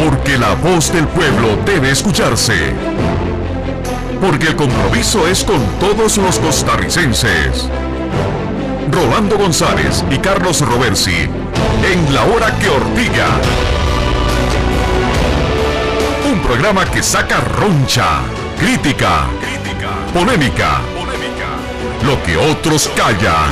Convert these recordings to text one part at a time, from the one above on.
Porque la voz del pueblo debe escucharse. Porque el compromiso es con todos los costarricenses. Rolando González y Carlos Roversi, en La Hora que Ortiga. Un programa que saca roncha, crítica, polémica, lo que otros callan.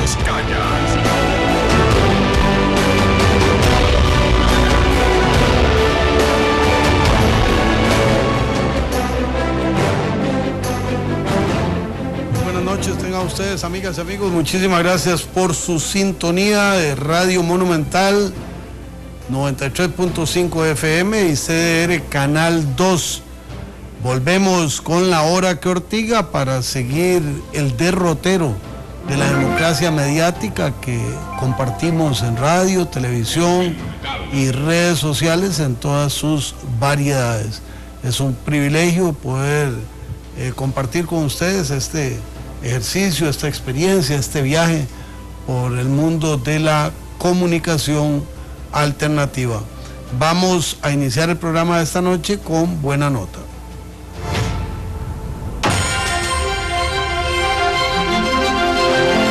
Buenas noches tengan ustedes, amigas y amigos. Muchísimas gracias por su sintonía de Radio Monumental 93.5 FM y CDR Canal 2. Volvemos con La Hora que Ortiga para seguir el derrotero de la democracia mediática que compartimos en radio, televisión y redes sociales en todas sus variedades. Es un privilegio poder compartir con ustedes este ejercicio, esta experiencia, este viaje por el mundo de la comunicación alternativa. Vamos a iniciar el programa de esta noche con buena nota.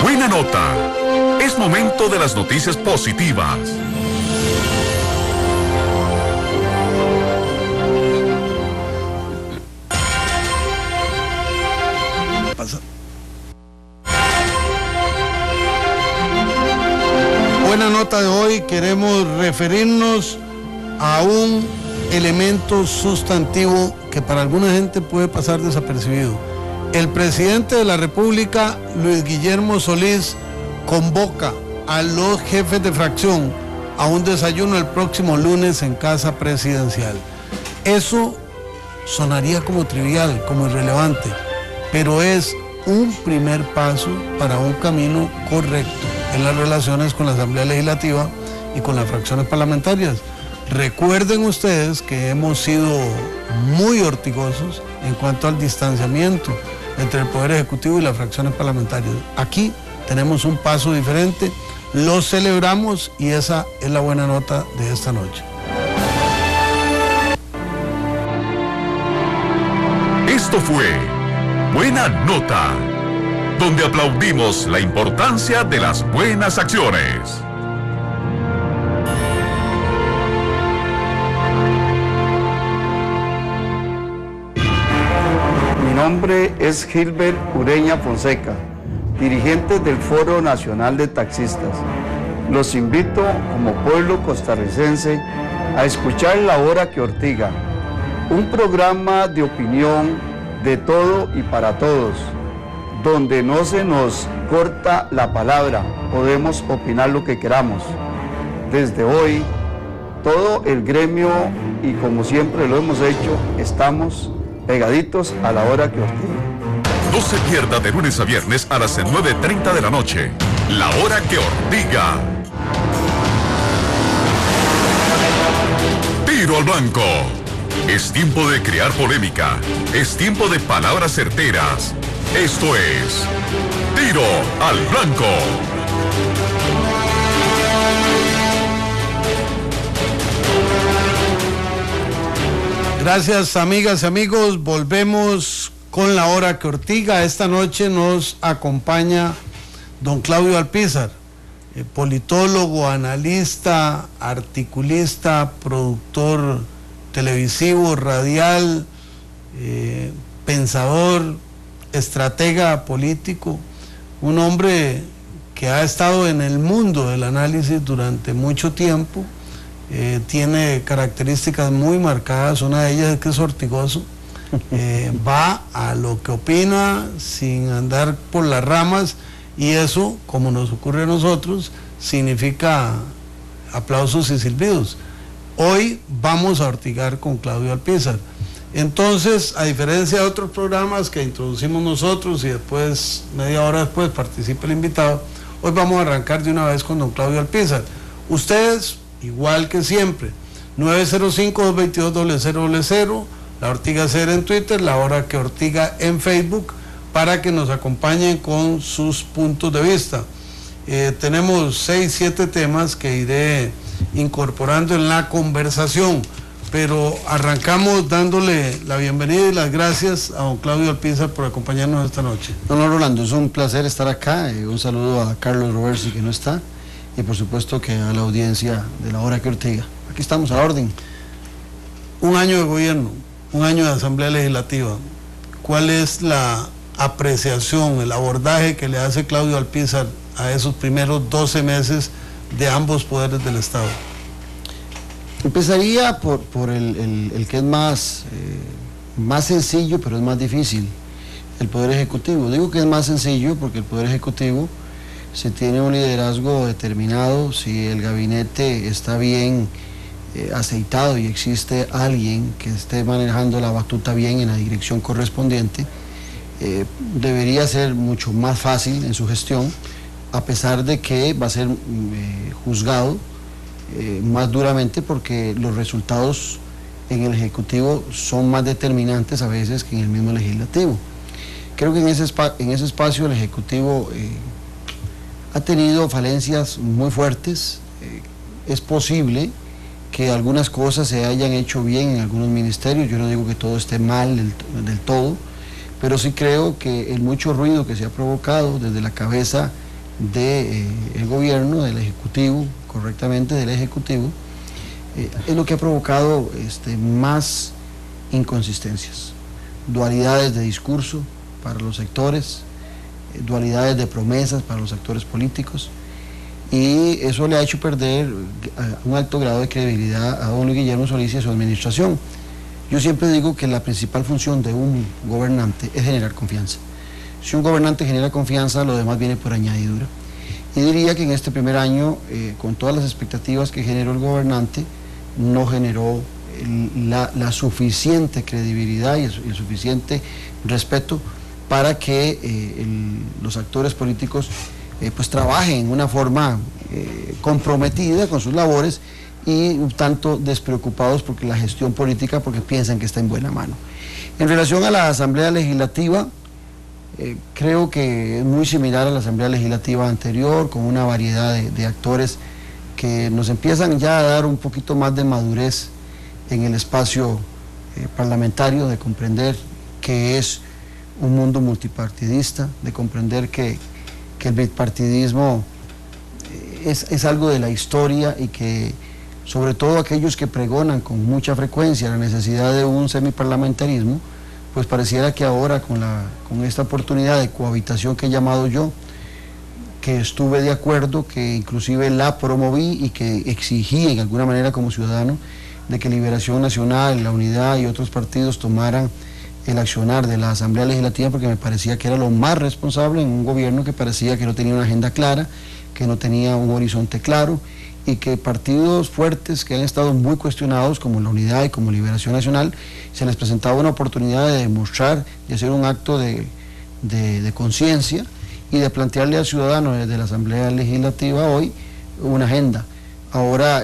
Buena nota. Es momento de las noticias positivas. Buena nota de hoy, queremos referirnos a un elemento sustantivo que para alguna gente puede pasar desapercibido. El presidente de la República, Luis Guillermo Solís, convoca a los jefes de fracción a un desayuno el próximo lunes en Casa Presidencial. Eso sonaría como trivial, como irrelevante, pero es un primer paso para un camino correcto en las relaciones con la Asamblea Legislativa y con las fracciones parlamentarias. Recuerden ustedes que hemos sido muy ortigosos en cuanto al distanciamiento entre el Poder Ejecutivo y las fracciones parlamentarias. Aquí tenemos un paso diferente, lo celebramos y esa es la buena nota de esta noche. Esto fue Buena Nota, donde aplaudimos la importancia de las buenas acciones. Mi nombre es Gilbert Ureña Fonseca, dirigente del Foro Nacional de Taxistas. Los invito como pueblo costarricense a escuchar La Hora que Ortiga, un programa de opinión de todo y para todos, donde no se nos corta la palabra, podemos opinar lo que queramos. Desde hoy, todo el gremio, y como siempre lo hemos hecho, estamos pegaditos a La Hora que Ortiga. No se pierda de lunes a viernes a las 9:30 de la noche, La Hora que Ortiga. Tiro al blanco. Es tiempo de crear polémica. Es tiempo de palabras certeras. Esto es Tiro al Blanco. Gracias, amigas y amigos. Volvemos con La Hora que Ortiga. Esta noche nos acompaña don Claudio Alpizar, politólogo, analista, articulista, productor televisivo, radial, pensador, estratega político, un hombre que ha estado en el mundo del análisis durante mucho tiempo. Tiene características muy marcadas, una de ellas es que es ortigoso, va a lo que opina sin andar por las ramas, y eso, como nos ocurre a nosotros, significa aplausos y silbidos. Hoy vamos a ortigar con Claudio Alpizar. Entonces, a diferencia de otros programas que introducimos nosotros y después, media hora después, participa el invitado, hoy vamos a arrancar de una vez con don Claudio Alpizar. Ustedes, igual que siempre, 905-222-0000, La Ortiga CR en Twitter, La Hora que Ortiga en Facebook, para que nos acompañen con sus puntos de vista. Tenemos 6, 7 temas que iré incorporando en la conversación. pero arrancamos dándole la bienvenida y las gracias a don Claudio Alpizar por acompañarnos esta noche. No, Rolando, es un placer estar acá. Un saludo a Carlos Roversi, que no está, y por supuesto que a la audiencia de La Hora que Ortiga. Aquí estamos a la orden. Un año de gobierno, un año de Asamblea Legislativa. ¿Cuál es la apreciación, el abordaje que le hace Claudio Alpizar a esos primeros 12 meses de ambos poderes del Estado? Empezaría por el que es más sencillo, pero es más difícil, el Poder Ejecutivo. Digo que es más sencillo porque el Poder Ejecutivo, se tiene un liderazgo determinado, si el gabinete está bien aceitado y existe alguien que esté manejando la batuta bien en la dirección correspondiente, debería ser mucho más fácil en su gestión, a pesar de que va a ser juzgado más duramente porque los resultados en el Ejecutivo son más determinantes a veces que en el mismo Legislativo. Creo que en ese espacio el Ejecutivo ha tenido falencias muy fuertes. Es posible que algunas cosas se hayan hecho bien en algunos ministerios, yo no digo que todo esté mal del todo, pero sí creo que el mucho ruido que se ha provocado desde la cabeza del gobierno, del Ejecutivo, correctamente del Ejecutivo, es lo que ha provocado más inconsistencias, dualidades de discurso para los sectores, dualidades de promesas para los actores políticos, y eso le ha hecho perder un alto grado de credibilidad a don Luis Guillermo Solís y a su administración. Yo siempre digo que la principal función de un gobernante es generar confianza. Si un gobernante genera confianza, lo demás viene por añadidura. Y diría que en este primer año, con todas las expectativas que generó el gobernante, no generó la suficiente credibilidad y el suficiente respeto para que los actores políticos pues trabajen en una forma comprometida con sus labores y un tanto despreocupados porque la gestión política, porque piensan que está en buena mano. En relación a la Asamblea Legislativa, creo que es muy similar a la Asamblea Legislativa anterior, con una variedad de actores que nos empiezan ya a dar un poquito más de madurez en el espacio parlamentario, de comprender que es un mundo multipartidista, de comprender que el bipartidismo es algo de la historia y que sobre todo aquellos que pregonan con mucha frecuencia la necesidad de un semiparlamentarismo, pues pareciera que ahora con esta oportunidad de cohabitación que he llamado yo, que estuve de acuerdo, que inclusive la promoví y que exigí en alguna manera como ciudadano de que Liberación Nacional, la Unidad y otros partidos tomaran el accionar de la Asamblea Legislativa, porque me parecía que era lo más responsable en un gobierno que parecía que no tenía una agenda clara, que no tenía un horizonte claro, y que partidos fuertes que han estado muy cuestionados, como la Unidad y como Liberación Nacional, se les presentaba una oportunidad de demostrar, de hacer un acto de conciencia y de plantearle al ciudadano desde la Asamblea Legislativa hoy una agenda. Ahora,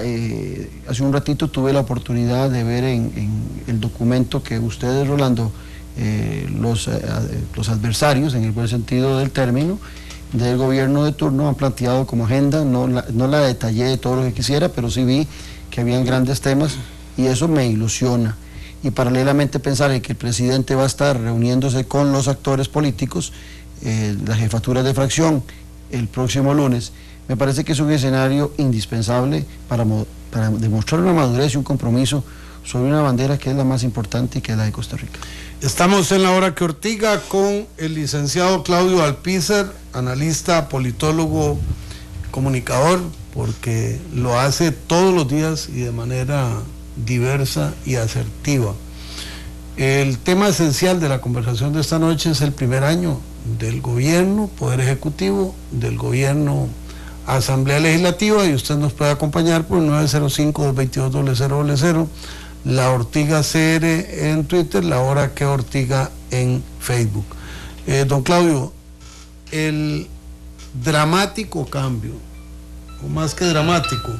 hace un ratito tuve la oportunidad de ver en el documento que ustedes, Rolando, los adversarios, en el buen sentido del término, del gobierno de turno han planteado como agenda. No la detallé de todo lo que quisiera, pero sí vi que habían grandes temas y eso me ilusiona. Y paralelamente pensar en que el presidente va a estar reuniéndose con los actores políticos, las jefaturas de fracción, el próximo lunes, me parece que es un escenario indispensable para demostrar una madurez y un compromiso sobre una bandera que es la más importante y que es la de Costa Rica. Estamos en La Hora que Ortiga con el licenciado Claudio Alpizar, analista, politólogo, comunicador, porque lo hace todos los días y de manera diversa y asertiva. El tema esencial de la conversación de esta noche es el primer año del gobierno, Poder Ejecutivo, del gobierno, Asamblea Legislativa, y usted nos puede acompañar por 905-222-0000, La Ortiga CR en Twitter, La Hora que Ortiga en Facebook. Don Claudio, el dramático cambio, o más que dramático,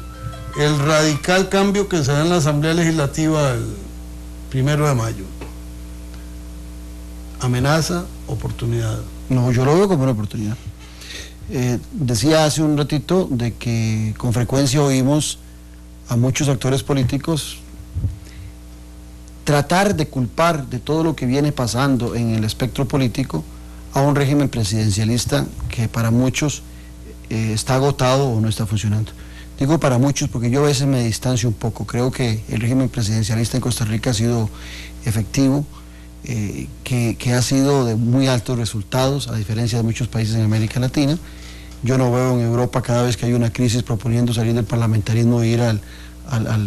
el radical cambio que se da en la Asamblea Legislativa el 1 de mayo, amenaza, oportunidad. No, yo lo veo como una oportunidad. Decía hace un ratito de que con frecuencia oímos a muchos actores políticos tratar de culpar de todo lo que viene pasando en el espectro político a un régimen presidencialista que para muchos está agotado o no está funcionando. Digo para muchos porque yo a veces me distancio un poco. Creo que el régimen presidencialista en Costa Rica ha sido efectivo, que ha sido de muy altos resultados, a diferencia de muchos países en América Latina. Yo no veo en Europa, cada vez que hay una crisis, proponiendo salir del parlamentarismo e ir al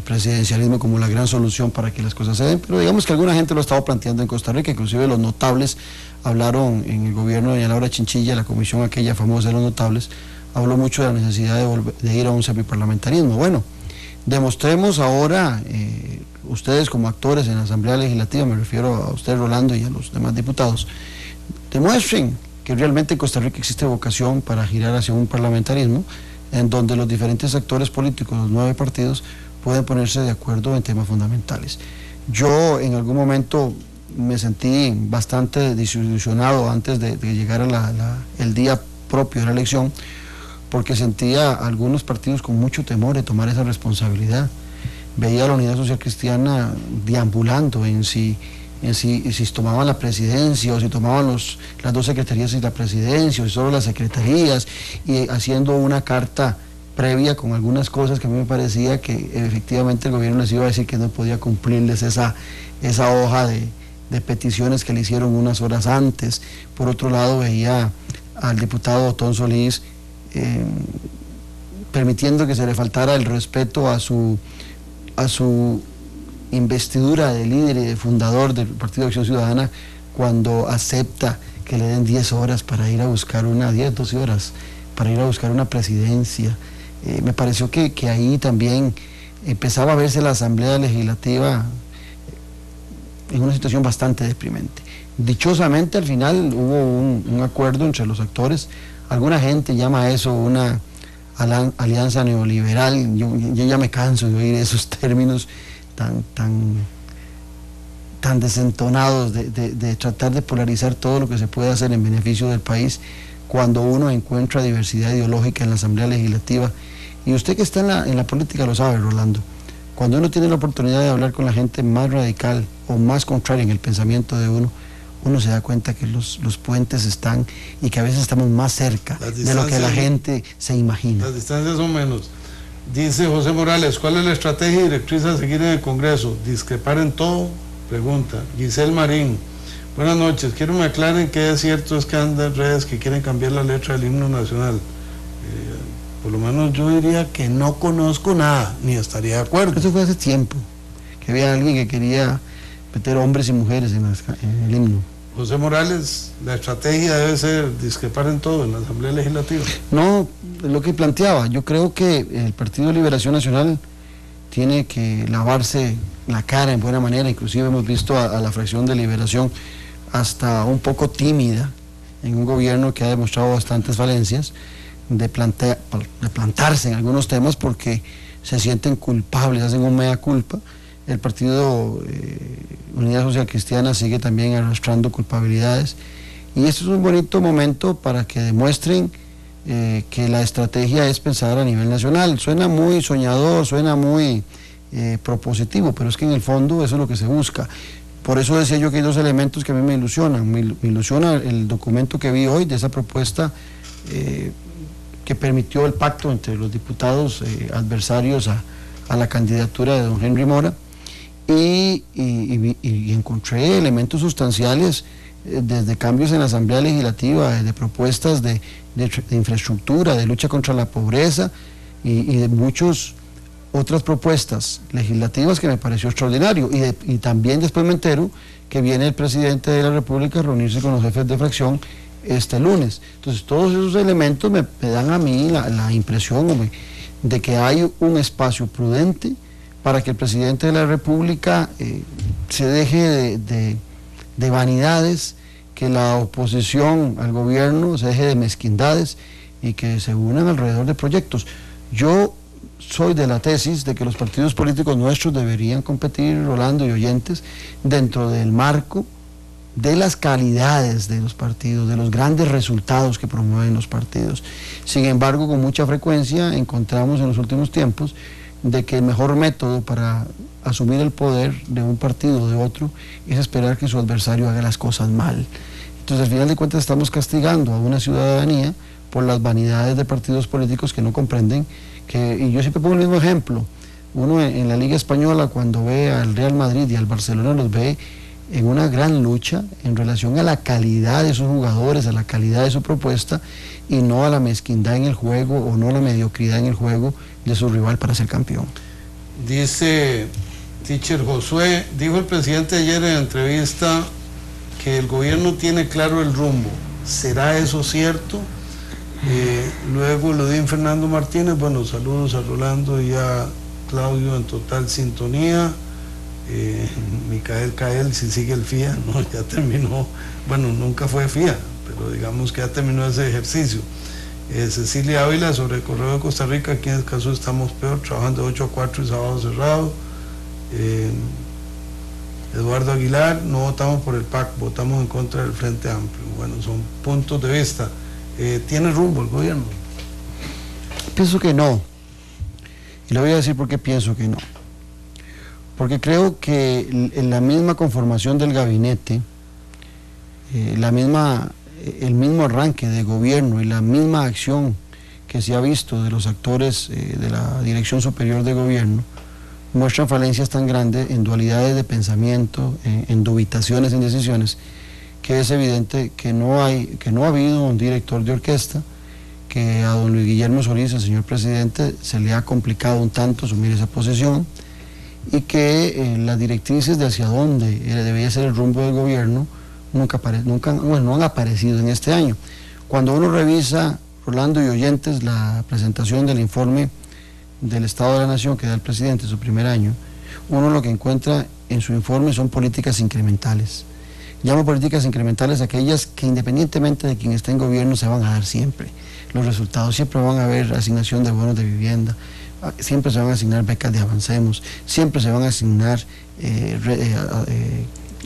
presidencialismo como la gran solución para que las cosas se den, pero digamos que alguna gente lo ha estado planteando en Costa Rica, inclusive los notables hablaron en el gobierno de doña Laura Chinchilla, la comisión aquella famosa de los notables, habló mucho de la necesidad de ir a un semiparlamentarismo. Bueno, demostremos ahora, ustedes como actores en la Asamblea Legislativa, me refiero a usted, Rolando, y a los demás diputados, demuestren que realmente en Costa Rica existe vocación para girar hacia un parlamentarismo en donde los diferentes actores políticos, los 9 partidos, pueden ponerse de acuerdo en temas fundamentales. Yo en algún momento me sentí bastante desilusionado antes de llegar a el día propio de la elección, porque sentía a algunos partidos con mucho temor de tomar esa responsabilidad. Veía a la Unidad Social Cristiana deambulando en si tomaban la presidencia o si tomaban las 2 secretarías y la presidencia o si solo las secretarías, y haciendo una carta previa con algunas cosas que a mí me parecía que efectivamente el gobierno les iba a decir que no podía cumplirles esa hoja de peticiones que le hicieron unas horas antes. Por otro lado, veía al diputado Otón Solís permitiendo que se le faltara el respeto a su investidura de líder y de fundador del Partido de Acción Ciudadana, cuando acepta que le den 10 horas para ir a buscar 12 horas para ir a buscar una presidencia. Me pareció que ahí también empezaba a verse la Asamblea Legislativa en una situación bastante deprimente. Dichosamente al final hubo un acuerdo entre los actores. Alguna gente llama a eso una alianza neoliberal. Yo ya me canso de oír esos términos tan desentonados de tratar de polarizar todo lo que se puede hacer en beneficio del país, cuando uno encuentra diversidad ideológica en la Asamblea Legislativa. Y usted que está en la política lo sabe, Rolando, cuando uno tiene la oportunidad de hablar con la gente más radical o más contraria en el pensamiento de uno se da cuenta que los puentes están, y que a veces estamos más cerca de lo que la gente se imagina. Las distancias son menos. Dice José Morales, ¿cuál es la estrategia y directriz a seguir en el Congreso? ¿Discrepar en todo? Pregunta. Giselle Marín, buenas noches, quiero que me aclaren qué es cierto es que andan redes que quieren cambiar la letra del himno nacional. Por lo menos yo diría que no conozco nada, ni estaría de acuerdo. Eso fue hace tiempo, que había alguien que quería meter hombres y mujeres en el himno. José Morales, la estrategia debe ser discrepar en todo en la Asamblea Legislativa. No, lo que planteaba, yo creo que el Partido de Liberación Nacional tiene que lavarse la cara en buena manera. Inclusive hemos visto a la fracción de Liberación hasta un poco tímida en un gobierno que ha demostrado bastantes falencias, de plantarse en algunos temas porque se sienten culpables, hacen un mea culpa. El Partido Unidad Social Cristiana sigue también arrastrando culpabilidades, y esto es un bonito momento para que demuestren que la estrategia es pensar a nivel nacional. Suena muy soñador, suena muy propositivo, pero es que en el fondo eso es lo que se busca. Por eso decía yo que hay 2 elementos que a mí me ilusionan. Me ilusiona el documento que vi hoy de esa propuesta que permitió el pacto entre los diputados adversarios a la candidatura de don Henry Mora, y encontré elementos sustanciales desde cambios en la Asamblea Legislativa, desde propuestas de infraestructura, de lucha contra la pobreza y de muchas otras propuestas legislativas que me pareció extraordinario. Y también después me entero que viene el presidente de la República a reunirse con los jefes de fracción este lunes. Entonces todos esos elementos me dan a mí la impresión de que hay un espacio prudente para que el presidente de la República se deje de vanidades, que la oposición al gobierno se deje de mezquindades y que se unan alrededor de proyectos. Yo soy de la tesis de que los partidos políticos nuestros deberían competir, Rolando y oyentes, dentro del marco de las calidades de los partidos, de los grandes resultados que promueven los partidos. Sin embargo, con mucha frecuencia encontramos en los últimos tiempos de que el mejor método para asumir el poder de un partido o de otro es esperar que su adversario haga las cosas mal. Entonces, al final de cuentas, estamos castigando a una ciudadanía por las vanidades de partidos políticos que no comprenden y yo siempre pongo el mismo ejemplo. Uno en la Liga Española, cuando ve al Real Madrid y al Barcelona, los ve en una gran lucha en relación a la calidad de sus jugadores, a la calidad de su propuesta, y no a la mezquindad en el juego o no a la mediocridad en el juego de su rival para ser campeón. Dice Teacher Josué, dijo el presidente ayer en la entrevista que el gobierno tiene claro el rumbo. ¿Será eso cierto? Luego lo dijo Fernando Martínez, bueno, saludos a Rolando y a Claudio en total sintonía. Micael Cael, si sigue el FIA, no, ya terminó, bueno, nunca fue FIA, pero digamos que ya terminó ese ejercicio. Cecilia Ávila, sobre el correo de Costa Rica, aquí en Escazú estamos peor, trabajando de 8 a 4 y sábado cerrado. Eduardo Aguilar, no votamos por el PAC, votamos en contra del Frente Amplio. Bueno, son puntos de vista. ¿Tiene rumbo el gobierno? Pienso que no, y le voy a decir por qué pienso que no. Porque creo que en la misma conformación del gabinete, el mismo arranque de gobierno y la misma acción que se ha visto de los actores de la Dirección Superior de Gobierno, muestran falencias tan grandes en dualidades de pensamiento, en dubitaciones, en decisiones, que es evidente que no ha habido un director de orquesta, que a don Luis Guillermo Solís, el señor presidente, se le ha complicado un tanto asumir esa posición, y que las directrices de hacia dónde debería ser el rumbo del gobierno no han aparecido en este año. Cuando uno revisa, Rolando y oyentes, la presentación del informe del Estado de la Nación que da el presidente su primer año, uno lo que encuentra en su informe son políticas incrementales. Llamo políticas incrementales aquellas que, independientemente de quién esté en gobierno, se van a dar siempre. Los resultados siempre van a haber asignación de bonos de vivienda, siempre se van a asignar becas de Avancemos, siempre se van a asignar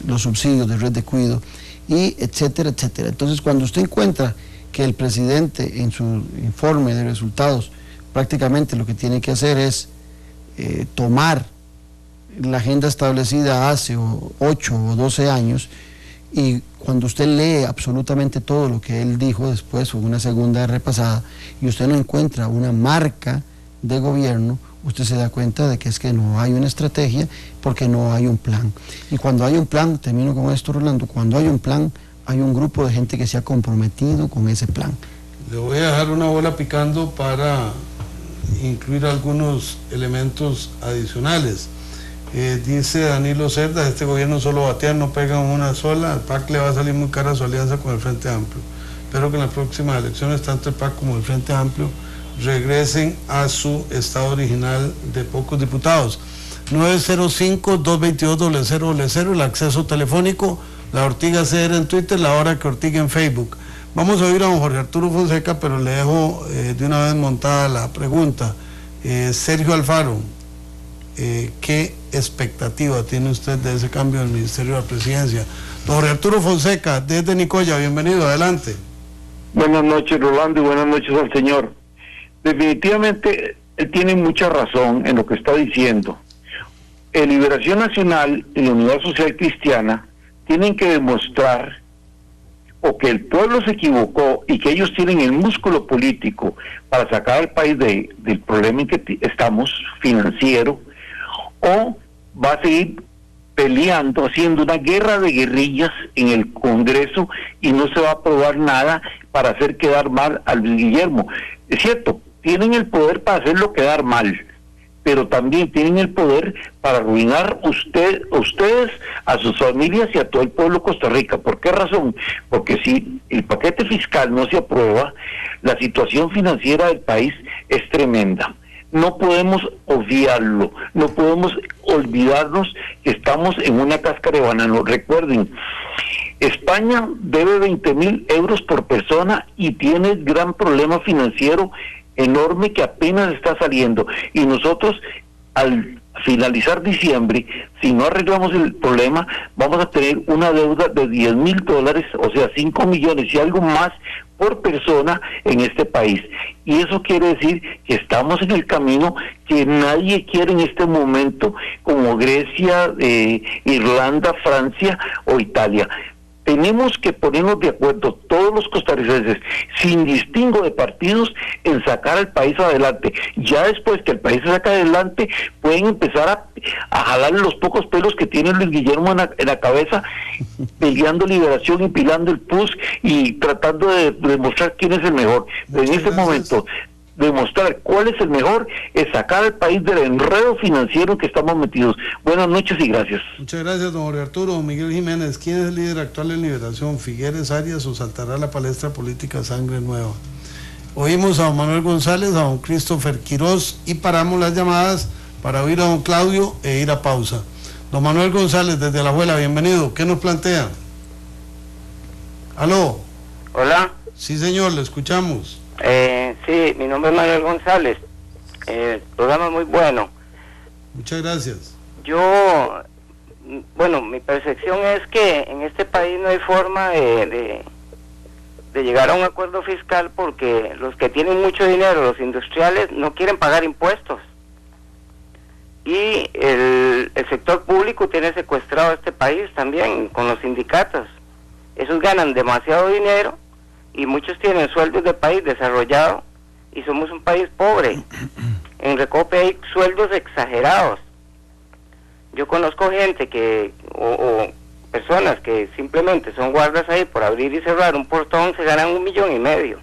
los subsidios de red de cuido, y etcétera, etcétera. Entonces, cuando usted encuentra que el presidente en su informe de resultados prácticamente lo que tiene que hacer es tomar la agenda establecida hace 8 o 12 años, y cuando usted lee absolutamente todo lo que él dijo después o una segunda repasada, y usted no encuentra una marca de gobierno, usted se da cuenta de que es que no hay una estrategia, porque no hay un plan. Y cuando hay un plan, termino con esto, Rolando, cuando hay un plan, hay un grupo de gente que se ha comprometido con ese plan. Le voy a dejar una bola picando para incluir algunos elementos adicionales. Dice Danilo Cerda, este gobierno solo batea, no pega una sola, al PAC le va a salir muy cara su alianza con el Frente Amplio. Espero que en las próximas elecciones tanto el PAC como el Frente Amplio regresen a su estado original de pocos diputados. 905-222-0000, el acceso telefónico, La Ortiga CR en Twitter, La Hora que Ortiga en Facebook. Vamos a oír a don Jorge Arturo Fonseca, pero le dejo de una vez montada la pregunta. Sergio Alfaro, ¿qué expectativa tiene usted de ese cambio del Ministerio de la Presidencia? Don Jorge Arturo Fonseca, desde Nicoya, bienvenido, adelante. Buenas noches, Rolando, y buenas noches al señor. Definitivamente, él tiene mucha razón en lo que está diciendo. Liberación Nacional y la Unidad Social Cristiana tienen que demostrar o que el pueblo se equivocó y que ellos tienen el músculo político para sacar al país del problema en que estamos, financiero, o va a seguir peleando, haciendo una guerra de guerrillas en el Congreso, y no se va a aprobar nada para hacer quedar mal a Luis Guillermo. Es cierto, tienen el poder para hacerlo quedar mal, pero también tienen el poder para arruinar ustedes, a sus familias y a todo el pueblo de Costa Rica. ¿Por qué razón? Porque si el paquete fiscal no se aprueba, la situación financiera del país es tremenda. No podemos obviarlo, no podemos olvidarnos que estamos en una cáscara de banano. Recuerden, España debe 20.000 euros por persona y tiene gran problema financiero enorme que apenas está saliendo, y nosotros al finalizar diciembre, si no arreglamos el problema, vamos a tener una deuda de $10,000, o sea, 5 millones y algo más por persona en este país. Y eso quiere decir que estamos en el camino que nadie quiere en este momento, como Grecia, Irlanda, Francia o Italia. Tenemos que ponernos de acuerdo todos los costarricenses, sin distingo de partidos, en sacar al país adelante. Ya después que el país se saca adelante, pueden empezar a jalar los pocos pelos que tiene Luis Guillermo en la cabeza, peleando liberación, empilando el PUS y tratando de demostrar quién es el mejor. Pero en este momento, demostrar cuál es el mejor es sacar al país del enredo financiero que estamos metidos. Buenas noches y gracias. Muchas gracias, don Jorge Arturo. Miguel Jiménez, ¿quién es el líder actual de Liberación? ¿Figueres Arias o saltará la palestra política Sangre Nueva? Oímos a don Manuel González, a don Christopher Quiroz y paramos las llamadas para oír a don Claudio e ir a pausa. Don Manuel González, desde Alajuela, bienvenido. ¿Qué nos plantea? ¿Aló? Hola. Sí, señor, le escuchamos. Sí, mi nombre es Manuel González. El programa es muy bueno. Muchas gracias. Mi percepción es que en este país no hay forma de llegar a un acuerdo fiscal porque los que tienen mucho dinero, los industriales, no quieren pagar impuestos. Y el sector público tiene secuestrado a este país también con los sindicatos. Esos ganan demasiado dinero y muchos tienen sueldos de país desarrollado y somos un país pobre. En Recope hay sueldos exagerados. Yo conozco gente o personas que simplemente son guardas ahí por abrir y cerrar un portón, se ganan 1,5 millones.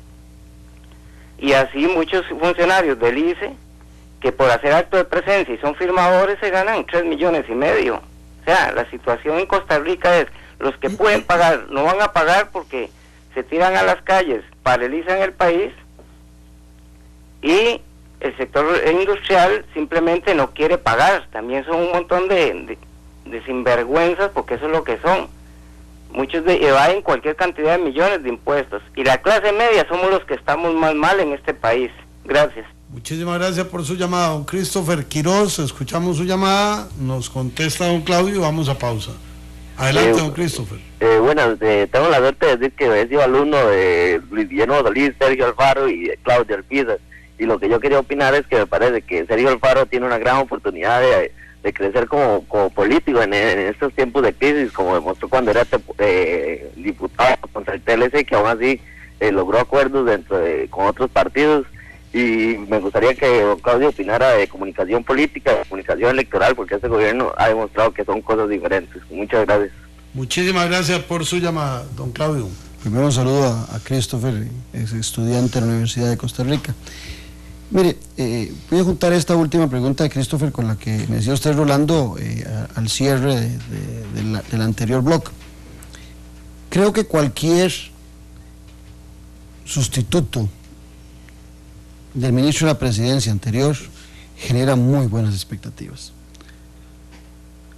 Y así muchos funcionarios del ICE que por hacer acto de presencia y son firmadores se ganan 3,5 millones. O sea, la situación en Costa Rica es, los que pueden pagar no van a pagar porque se tiran a las calles, paralizan el país, y el sector industrial simplemente no quiere pagar. También son un montón de sinvergüenzas, porque eso es lo que son. Muchos evaden cualquier cantidad de millones de impuestos, y la clase media somos los que estamos más mal en este país. Gracias. Muchísimas gracias por su llamada, don Christopher Quiroz. Escuchamos su llamada, nos contesta don Claudio y vamos a pausa. Adelante, don Christopher. Tengo la suerte de decir que he sido alumno de Luis Guillermo Solís, Sergio Alfaro y de Claudio Alpiza, y lo que yo quería opinar es que me parece que Sergio Alfaro tiene una gran oportunidad de crecer como político en estos tiempos de crisis, como demostró cuando era diputado contra el TLC, que aún así logró acuerdos con otros partidos. Y me gustaría que don Claudio opinara de comunicación política, de comunicación electoral, porque este gobierno ha demostrado que son cosas diferentes. Muchas gracias. Muchísimas gracias por su llamada, don Claudio. Primero un saludo a Christopher, ex estudiante de la Universidad de Costa Rica. Mire, voy a juntar esta última pregunta de Christopher con la que me decía usted, Rolando, al cierre del anterior bloque. Creo que cualquier sustituto del ministro de la Presidencia anterior genera muy buenas expectativas.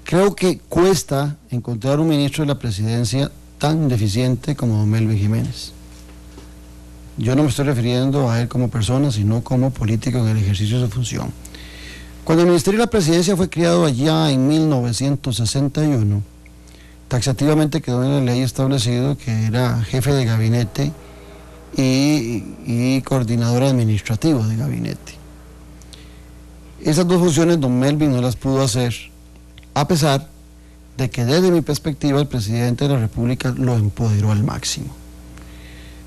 Creo que cuesta encontrar un ministro de la Presidencia tan deficiente como don Melvin Jiménez. Yo no me estoy refiriendo a él como persona, sino como político en el ejercicio de su función. Cuando el Ministerio de la Presidencia fue creado allá en 1961, taxativamente quedó en la ley establecido que era jefe de gabinete y coordinador administrativo de gabinete. Esas dos funciones don Melvin no las pudo hacer, a pesar de que desde mi perspectiva el presidente de la República lo empoderó al máximo.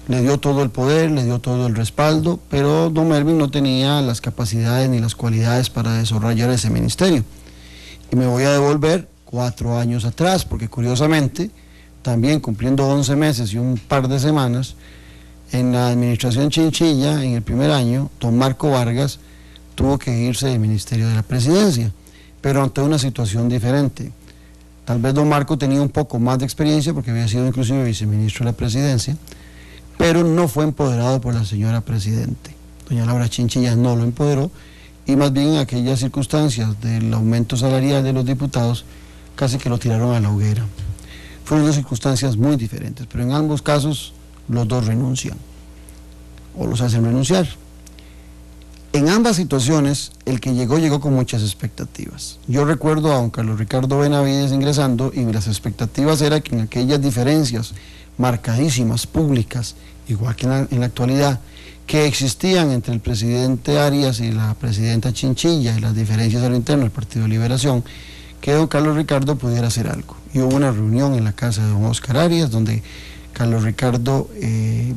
Le dio todo el poder, le dio todo el respaldo, pero don Melvin no tenía las capacidades ni las cualidades para desarrollar ese ministerio. Y me voy a devolver 4 años atrás, porque curiosamente, también cumpliendo 11 meses y un par de semanas, en la administración Chinchilla, en el primer año, don Marco Vargas tuvo que irse del Ministerio de la Presidencia, pero ante una situación diferente. Tal vez don Marco tenía un poco más de experiencia, porque había sido inclusive viceministro de la Presidencia, pero no fue empoderado por la señora Presidente. Doña Laura Chinchilla no lo empoderó, y más bien en aquellas circunstancias del aumento salarial de los diputados, casi que lo tiraron a la hoguera. Fueron dos circunstancias muy diferentes, pero en ambos casos los dos renuncian, o los hacen renunciar. En ambas situaciones, el que llegó con muchas expectativas. Yo recuerdo a don Carlos Ricardo Benavides ingresando y las expectativas era que en aquellas diferencias marcadísimas, públicas, igual que en la actualidad, que existían entre el presidente Arias y la presidenta Chinchilla y las diferencias al interno del Partido de Liberación, que don Carlos Ricardo pudiera hacer algo. Y hubo una reunión en la casa de don Oscar Arias, donde Carlos Ricardo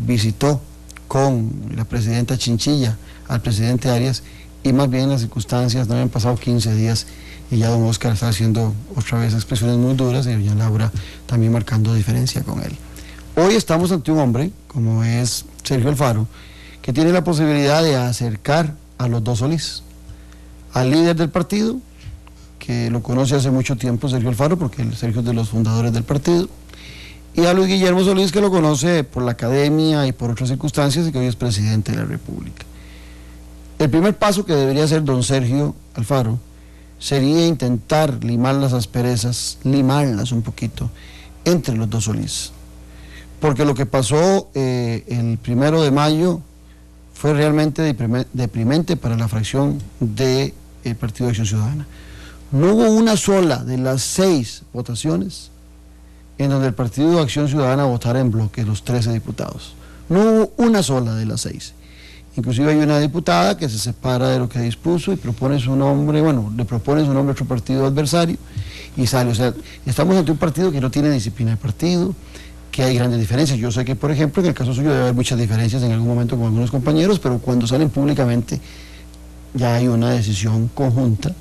visitó con la presidenta Chinchilla al presidente Arias, y más bien las circunstancias, no habían pasado 15 días y ya don Oscar está haciendo otra vez expresiones muy duras y doña Laura también marcando diferencia con él. Hoy estamos ante un hombre, como es Sergio Alfaro, que tiene la posibilidad de acercar a los dos Solís, al líder del partido, que lo conoce hace mucho tiempo Sergio Alfaro, porque Sergio es de los fundadores del partido, y a Luis Guillermo Solís, que lo conoce por la academia y por otras circunstancias, y que hoy es presidente de la República. El primer paso que debería hacer don Sergio Alfaro sería intentar limar las asperezas, limarlas un poquito, entre los dos Solís. Porque lo que pasó el 1 de mayo fue realmente deprimente para la fracción del Partido de Acción Ciudadana. No hubo una sola de las 6 votaciones en donde el Partido de Acción Ciudadana votara en bloque, los 13 diputados. No hubo una sola de las 6. Inclusive hay una diputada que se separa de lo que dispuso y propone su nombre, le propone su nombre a otro partido adversario y sale. O sea, estamos ante un partido que no tiene disciplina de partido, que hay grandes diferencias. Yo sé que, por ejemplo, en el caso suyo debe haber muchas diferencias en algún momento con algunos compañeros, pero cuando salen públicamente ya hay una decisión conjunta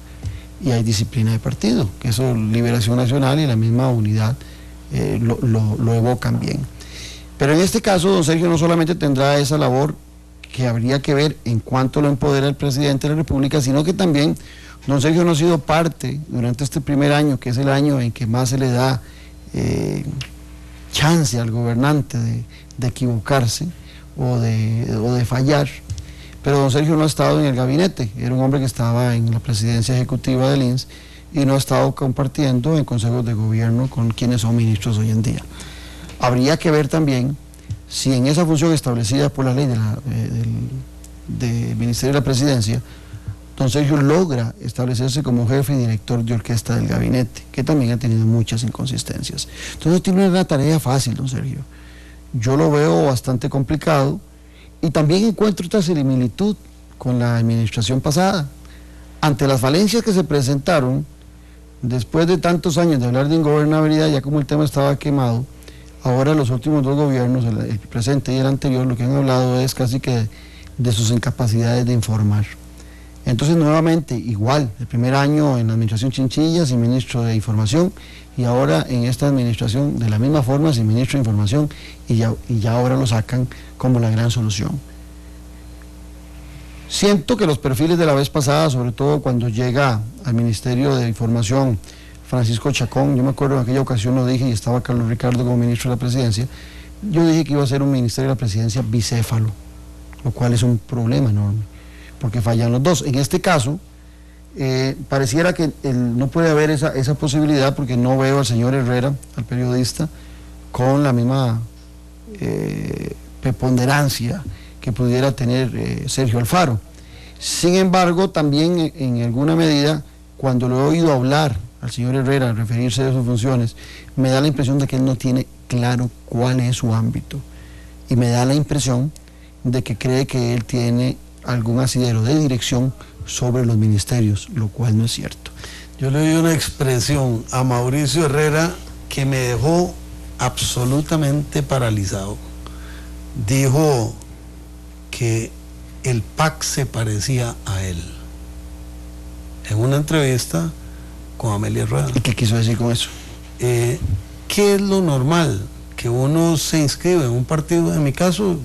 y hay disciplina de partido, que eso Liberación Nacional y la misma unidad lo evocan bien. Pero en este caso, don Sergio no solamente tendrá esa labor que habría que ver en cuánto lo empodera el presidente de la República, sino que también don Sergio no ha sido parte durante este primer año, que es el año en que más se le da chance al gobernante de equivocarse o de fallar, pero don Sergio no ha estado en el gabinete, era un hombre que estaba en la presidencia ejecutiva del INS y no ha estado compartiendo en consejos de gobierno con quienes son ministros hoy en día. Habría que ver también si en esa función establecida por la ley del Ministerio de la Presidencia, don Sergio logra establecerse como jefe y director de orquesta del gabinete, que también ha tenido muchas inconsistencias. Entonces no tiene una tarea fácil, don Sergio. Yo lo veo bastante complicado y también encuentro otra similitud con la administración pasada. Ante las falencias que se presentaron, después de tantos años de hablar de ingobernabilidad, ya como el tema estaba quemado, ahora los últimos 2 gobiernos, el presente y el anterior, lo que han hablado es casi que de sus incapacidades de informar. Entonces nuevamente, igual, el primer año en la administración Chinchilla sin ministro de Información y ahora en esta administración de la misma forma sin ministro de Información y ya ahora lo sacan como la gran solución. Siento que los perfiles de la vez pasada, sobre todo cuando llega al Ministerio de Información Francisco Chacón, yo me acuerdo en aquella ocasión lo dije y estaba Carlos Ricardo como ministro de la Presidencia, yo dije que iba a ser un Ministerio de la Presidencia bicéfalo, lo cual es un problema enorme, porque fallan los dos. En este caso, pareciera que no puede haber esa posibilidad porque no veo al señor Herrera, al periodista, con la misma preponderancia que pudiera tener Sergio Alfaro. Sin embargo, también en alguna medida, cuando lo he oído hablar al señor Herrera, referirse a sus funciones, me da la impresión de que él no tiene claro cuál es su ámbito. Y me da la impresión de que cree que él tiene algún asidero de dirección sobre los ministerios, lo cual no es cierto. Yo le doy una expresión a Mauricio Herrera que me dejó absolutamente paralizado. Dijo que el PAC se parecía a él en una entrevista con Amelia Rueda. ¿Y qué quiso decir con eso? ¿Qué es lo normal? Que uno se inscribe en un partido. En mi caso,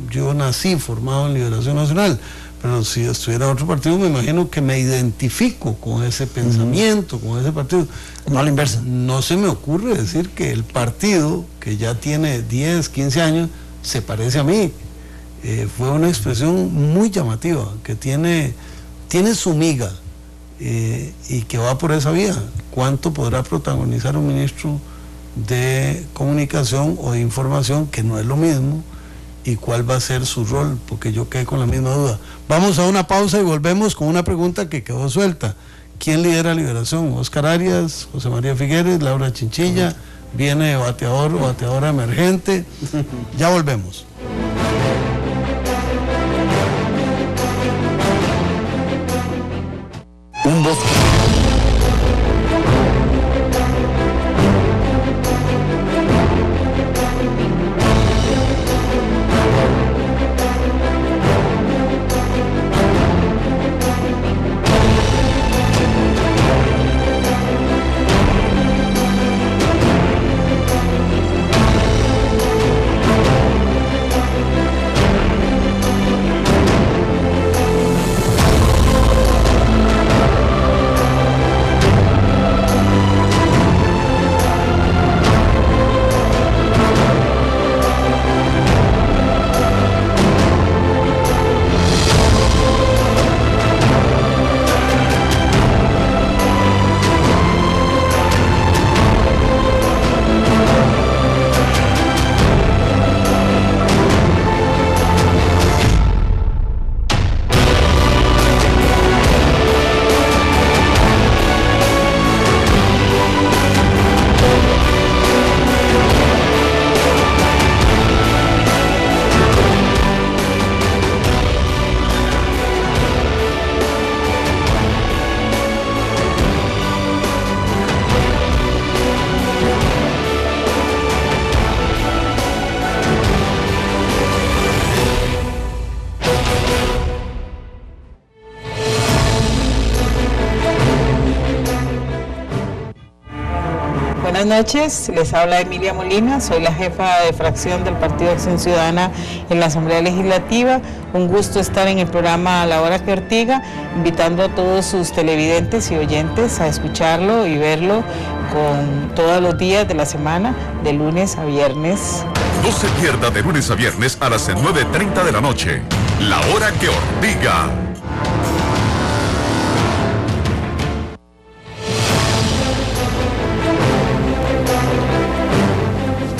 yo nací formado en Liberación Nacional, pero si estuviera en otro partido, me imagino que me identifico con ese pensamiento, con ese partido. No a la inversa. No se me ocurre decir que el partido, que ya tiene 10, 15 años, se parece a mí. Fue una expresión muy llamativa, que tiene su miga y que va por esa vía. ¿Cuánto podrá protagonizar un ministro de Comunicación o de Información, que no es lo mismo, y cuál va a ser su rol, porque yo quedé con la misma duda. Vamos a una pausa y volvemos con una pregunta que quedó suelta. ¿Quién lidera Liberación? ¿Oscar Arias, José María Figueres, Laura Chinchilla? ¿Viene bateador o bateadora emergente? Ya volvemos. Un voz. Buenas noches, les habla Emilia Molina, soy la jefa de fracción del Partido Acción Ciudadana en la Asamblea Legislativa. Un gusto estar en el programa A la Hora que Ortiga, invitando a todos sus televidentes y oyentes a escucharlo y verlo con todos los días de la semana, de lunes a viernes. No se pierda de lunes a viernes a las 9:30 de la noche, La Hora que Ortiga.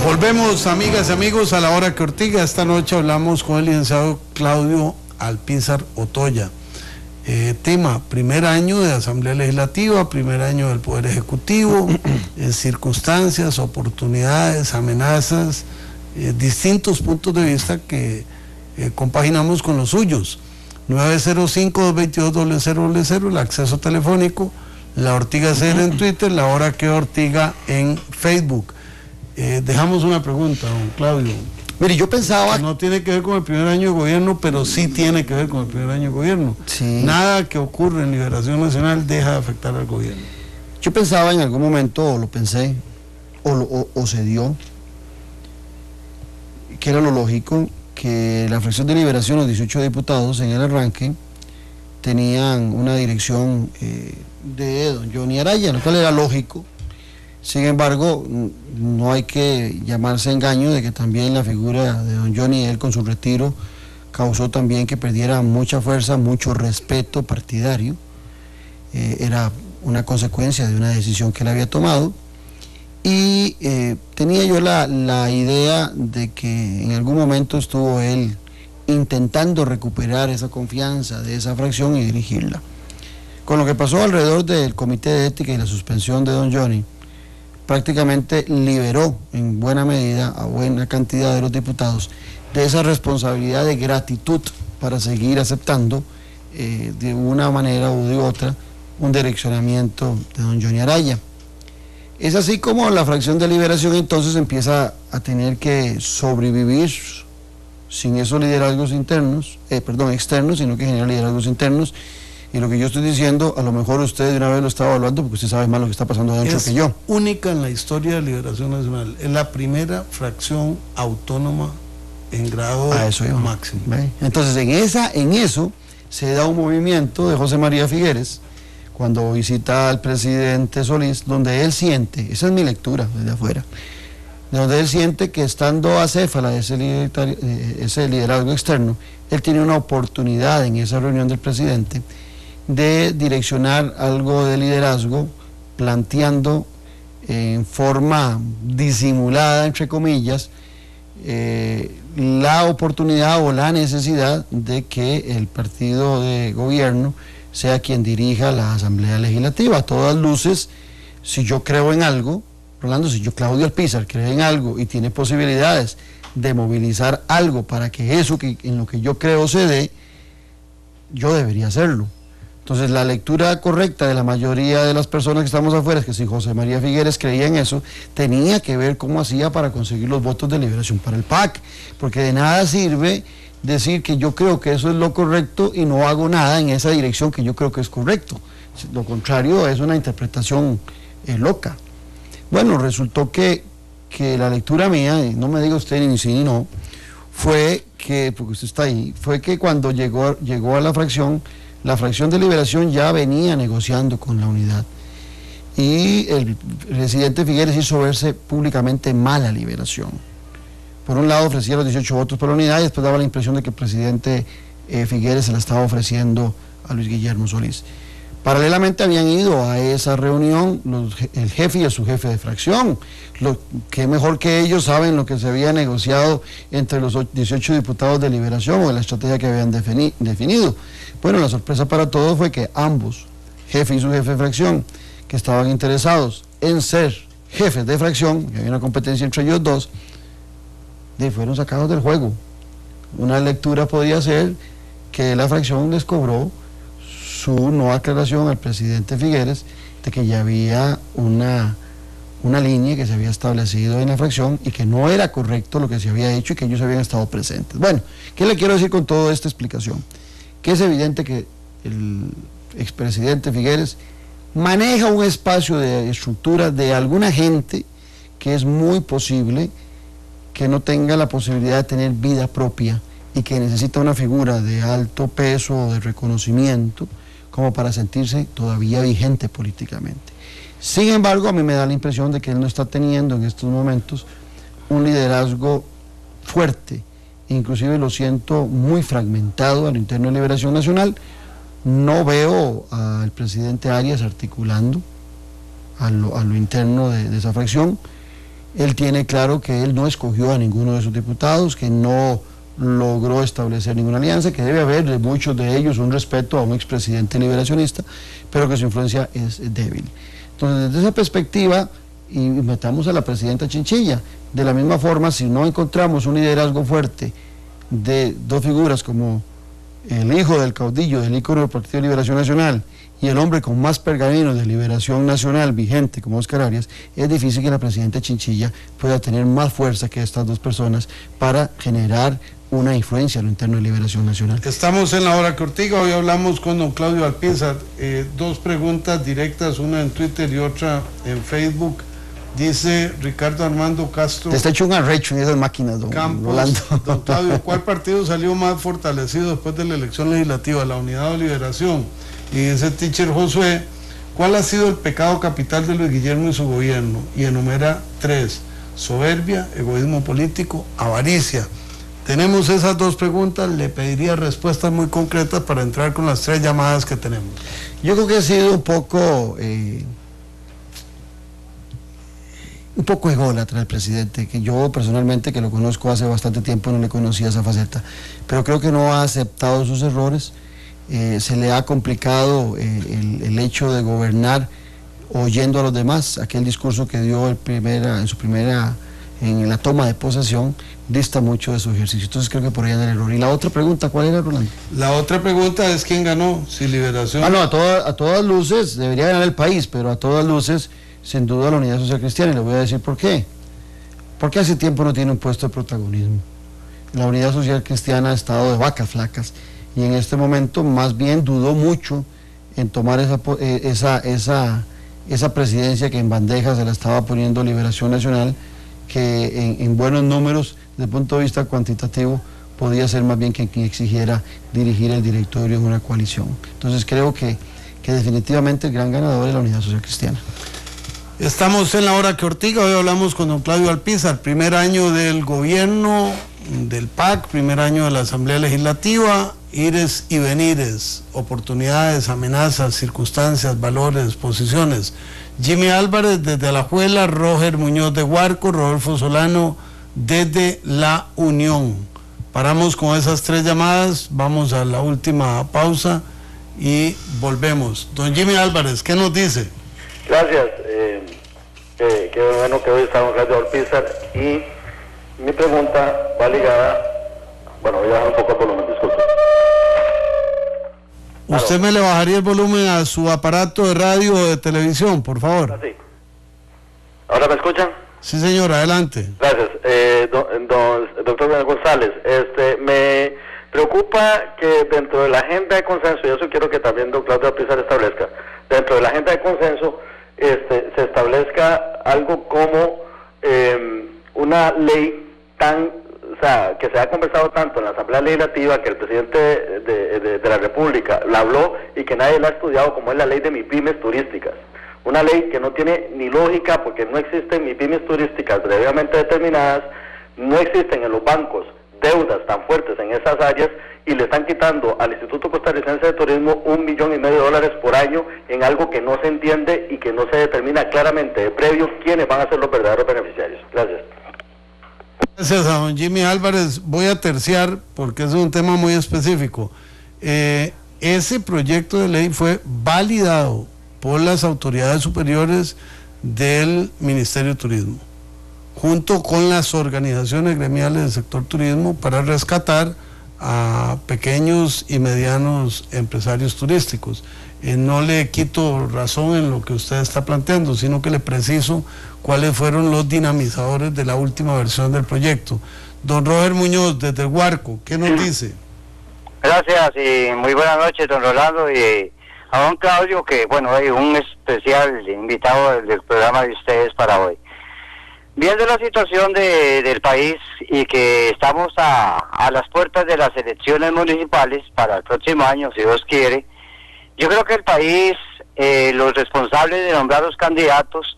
Volvemos, amigas y amigos, a La Hora que Ortiga. Esta noche hablamos con el licenciado Claudio Alpizar Otoya. Tema, primer año de Asamblea Legislativa, primer año del Poder Ejecutivo, circunstancias, oportunidades, amenazas, distintos puntos de vista que compaginamos con los suyos. 905-222-0000, el acceso telefónico, La Ortiga CR en Twitter, La Hora que Ortiga en Facebook. Dejamos una pregunta, don Claudio. Mire, yo pensaba... No tiene que ver con el primer año de gobierno, pero sí tiene que ver con el primer año de gobierno. Sí. Nada que ocurre en Liberación Nacional deja de afectar al gobierno. Yo pensaba en algún momento, o lo pensé, o se dio, que era lo lógico, que la fracción de Liberación, los 18 diputados en el arranque, tenían una dirección de don Johnny Araya, lo cual era lógico. Sin embargo, no hay que llamarse engaño de que también la figura de don Johnny, él con su retiro, causó también que perdiera mucha fuerza, mucho respeto partidario. Era una consecuencia de una decisión que él había tomado. Y tenía yo la idea de que en algún momento estuvo él intentando recuperar esa confianza de esa fracción y dirigirla. Con lo que pasó alrededor del Comité de Ética y la suspensión de don Johnny, prácticamente liberó en buena medida a buena cantidad de los diputados de esa responsabilidad de gratitud para seguir aceptando de una manera u de otra un direccionamiento de don Johnny Araya. Es así como la fracción de Liberación entonces empieza a tener que sobrevivir sin esos liderazgos externos, sino que genera liderazgos internos. Y lo que yo estoy diciendo, a lo mejor usted de una vez lo está evaluando porque usted sabe más lo que está pasando adentro que yo. Es única en la historia de Liberación Nacional. Es la primera fracción autónoma en grado máximo. Entonces, en eso se da un movimiento de José María Figueres, cuando visita al presidente Solís, donde él siente, esa es mi lectura desde afuera, donde él siente que estando acéfala de ese liderazgo externo, él tiene una oportunidad en esa reunión del presidente de direccionar algo de liderazgo, planteando en forma disimulada, entre comillas, la oportunidad o la necesidad de que el partido de gobierno sea quien dirija la Asamblea Legislativa. A todas luces, si yo creo en algo, Rolando, si yo, Claudio Alpizar, creo en algo y tiene posibilidades de movilizar algo para que eso en lo que yo creo se dé, yo debería hacerlo. Entonces, la lectura correcta de la mayoría de las personas que estamos afuera es que si José María Figueres creía en eso, tenía que ver cómo hacía para conseguir los votos de liberación para el PAC, porque de nada sirve decir que yo creo que eso es lo correcto y no hago nada en esa dirección que yo creo que es correcto. Lo contrario es una interpretación loca. Bueno, resultó que la lectura mía, no me diga usted ni sí ni no, fue que, porque usted está ahí, fue que cuando llegó a la fracción de liberación ya venía negociando con la unidad. Y el presidente Figueres hizo verse públicamente mal a liberación. Por un lado ofrecía los 18 votos por la unidad y después daba la impresión de que el presidente Figueres se la estaba ofreciendo a Luis Guillermo Solís. Paralelamente habían ido a esa reunión el jefe y su jefe de fracción, que mejor que ellos saben lo que se había negociado entre los 18 diputados de liberación o la estrategia que habían definido. Bueno, la sorpresa para todos fue que ambos, jefe y su jefe de fracción, que estaban interesados en ser jefes de fracción, que había una competencia entre ellos dos, fueron sacados del juego. Una lectura podía ser que la fracción les cobró su no aclaración al presidente Figueres de que ya había una línea que se había establecido en la fracción y que no era correcto lo que se había hecho y que ellos habían estado presentes. Bueno, ¿qué le quiero decir con toda esta explicación? Que es evidente que el expresidente Figueres maneja un espacio de estructura de alguna gente que es muy posible que no tenga la posibilidad de tener vida propia y que necesita una figura de alto peso o de reconocimiento como para sentirse todavía vigente políticamente. Sin embargo, a mí me da la impresión de que él no está teniendo en estos momentos un liderazgo fuerte, inclusive lo siento muy fragmentado a lo interno de Liberación Nacional. No veo al presidente Arias articulando a lo interno de esa fracción. Él tiene claro que él no escogió a ninguno de sus diputados, que no logró establecer ninguna alianza, que debe haber de muchos de ellos un respeto a un expresidente liberacionista, pero que su influencia es débil. Entonces, desde esa perspectiva, y metamos a la presidenta Chinchilla, de la misma forma, si no encontramos un liderazgo fuerte de dos figuras como el hijo del caudillo del ícono del Partido de Liberación Nacional y el hombre con más pergaminos de Liberación Nacional vigente como Óscar Arias, es difícil que la presidenta Chinchilla pueda tener más fuerza que estas dos personas para generar una influencia a lo interno de Liberación Nacional. Estamos en la hora que Ortiga, hoy hablamos con don Claudio Alpizar. Dos preguntas directas, una en Twitter y otra en Facebook. Dice Ricardo Armando Castro. Te está hecho un arrecho en esas máquinas, don Campos, Rolando. Don Claudio, ¿cuál partido salió más fortalecido después de la elección legislativa? ¿La Unidad o Liberación? Y dice Teacher Josué, ¿cuál ha sido el pecado capital de Luis Guillermo y su gobierno? Y enumera 3: soberbia, egoísmo político, avaricia. Tenemos esas dos preguntas, le pediría respuestas muy concretas para entrar con las 3 llamadas que tenemos. Yo creo que ha sido un poco ególatra el presidente, que yo personalmente, que lo conozco hace bastante tiempo, no le conocía esa faceta, pero creo que no ha aceptado sus errores. Se le ha complicado el hecho de gobernar oyendo a los demás. Aquel discurso que dio en la toma de posesión dista mucho de su ejercicio. Entonces creo que por ahí anda el error. Y la otra pregunta, ¿cuál era, Rolando? La otra pregunta es ¿quién ganó? Si Liberación... No, a todas luces debería ganar el país, pero a todas luces sin duda la Unidad Social Cristiana, y le voy a decir por qué. Porque hace tiempo no tiene un puesto de protagonismo. La Unidad Social Cristiana ha estado de vacas flacas y en este momento más bien dudó mucho en tomar esa presidencia que en bandeja se la estaba poniendo Liberación Nacional, que en buenos números desde el punto de vista cuantitativo podía ser más bien quien exigiera dirigir el directorio en una coalición. Entonces creo que definitivamente el gran ganador es la Unidad Social Cristiana. Estamos en la hora que Ortiga, hoy hablamos con don Claudio Alpizar, primer año del gobierno del PAC, primer año de la Asamblea Legislativa, ires y venires, oportunidades, amenazas, circunstancias, valores, posiciones. Jimmy Álvarez desde Alajuela, Roger Muñoz de Huarco, Rodolfo Solano desde La Unión. Paramos con esas 3 llamadas, vamos a la última pausa y volvemos. Don Jimmy Álvarez, ¿qué nos dice? Gracias, qué bueno que hoy estamos en Radio Alpizar, y mi pregunta va ligada, bueno, voy a bajar un poco el volumen, disculpe. ¿Usted me le bajaría el volumen a su aparato de radio o de televisión, por favor? Sí. ¿Ahora me escuchan? Sí, señor, adelante. Gracias, doctor González. Me preocupa que dentro de la agenda de consenso, y eso quiero que también don Claudio Alpizar establezca, dentro de la agenda de consenso se establezca algo como una ley que se ha conversado tanto en la Asamblea Legislativa, que el presidente de la República la habló y que nadie la ha estudiado, como es la ley de MIPYMES turísticas. Una ley que no tiene ni lógica, porque no existen MIPYMES turísticas previamente determinadas, no existen en los bancos deudas tan fuertes en esas áreas, y le están quitando al Instituto Costarricense de Turismo $1,5 millones por año en algo que no se entiende y que no se determina claramente de previo quiénes van a ser los verdaderos beneficiarios. Gracias. Gracias a don Jimmy Álvarez. Voy a terciar porque es un tema muy específico. Ese proyecto de ley fue validado por las autoridades superiores del Ministerio de Turismo, junto con las organizaciones gremiales del sector turismo, para rescatar a pequeños y medianos empresarios turísticos. No le quito razón en lo que usted está planteando, sino que le preciso cuáles fueron los dinamizadores de la última versión del proyecto. Don Roger Muñoz, desde Huarco, ¿qué nos dice? Gracias y muy buenas noches, don Rolando, y a don Claudio, que bueno, hay un especial invitado del programa de ustedes para hoy. Viendo la situación del país y que estamos a las puertas de las elecciones municipales para el próximo año, si Dios quiere, yo creo que el país, los responsables de nombrar los candidatos,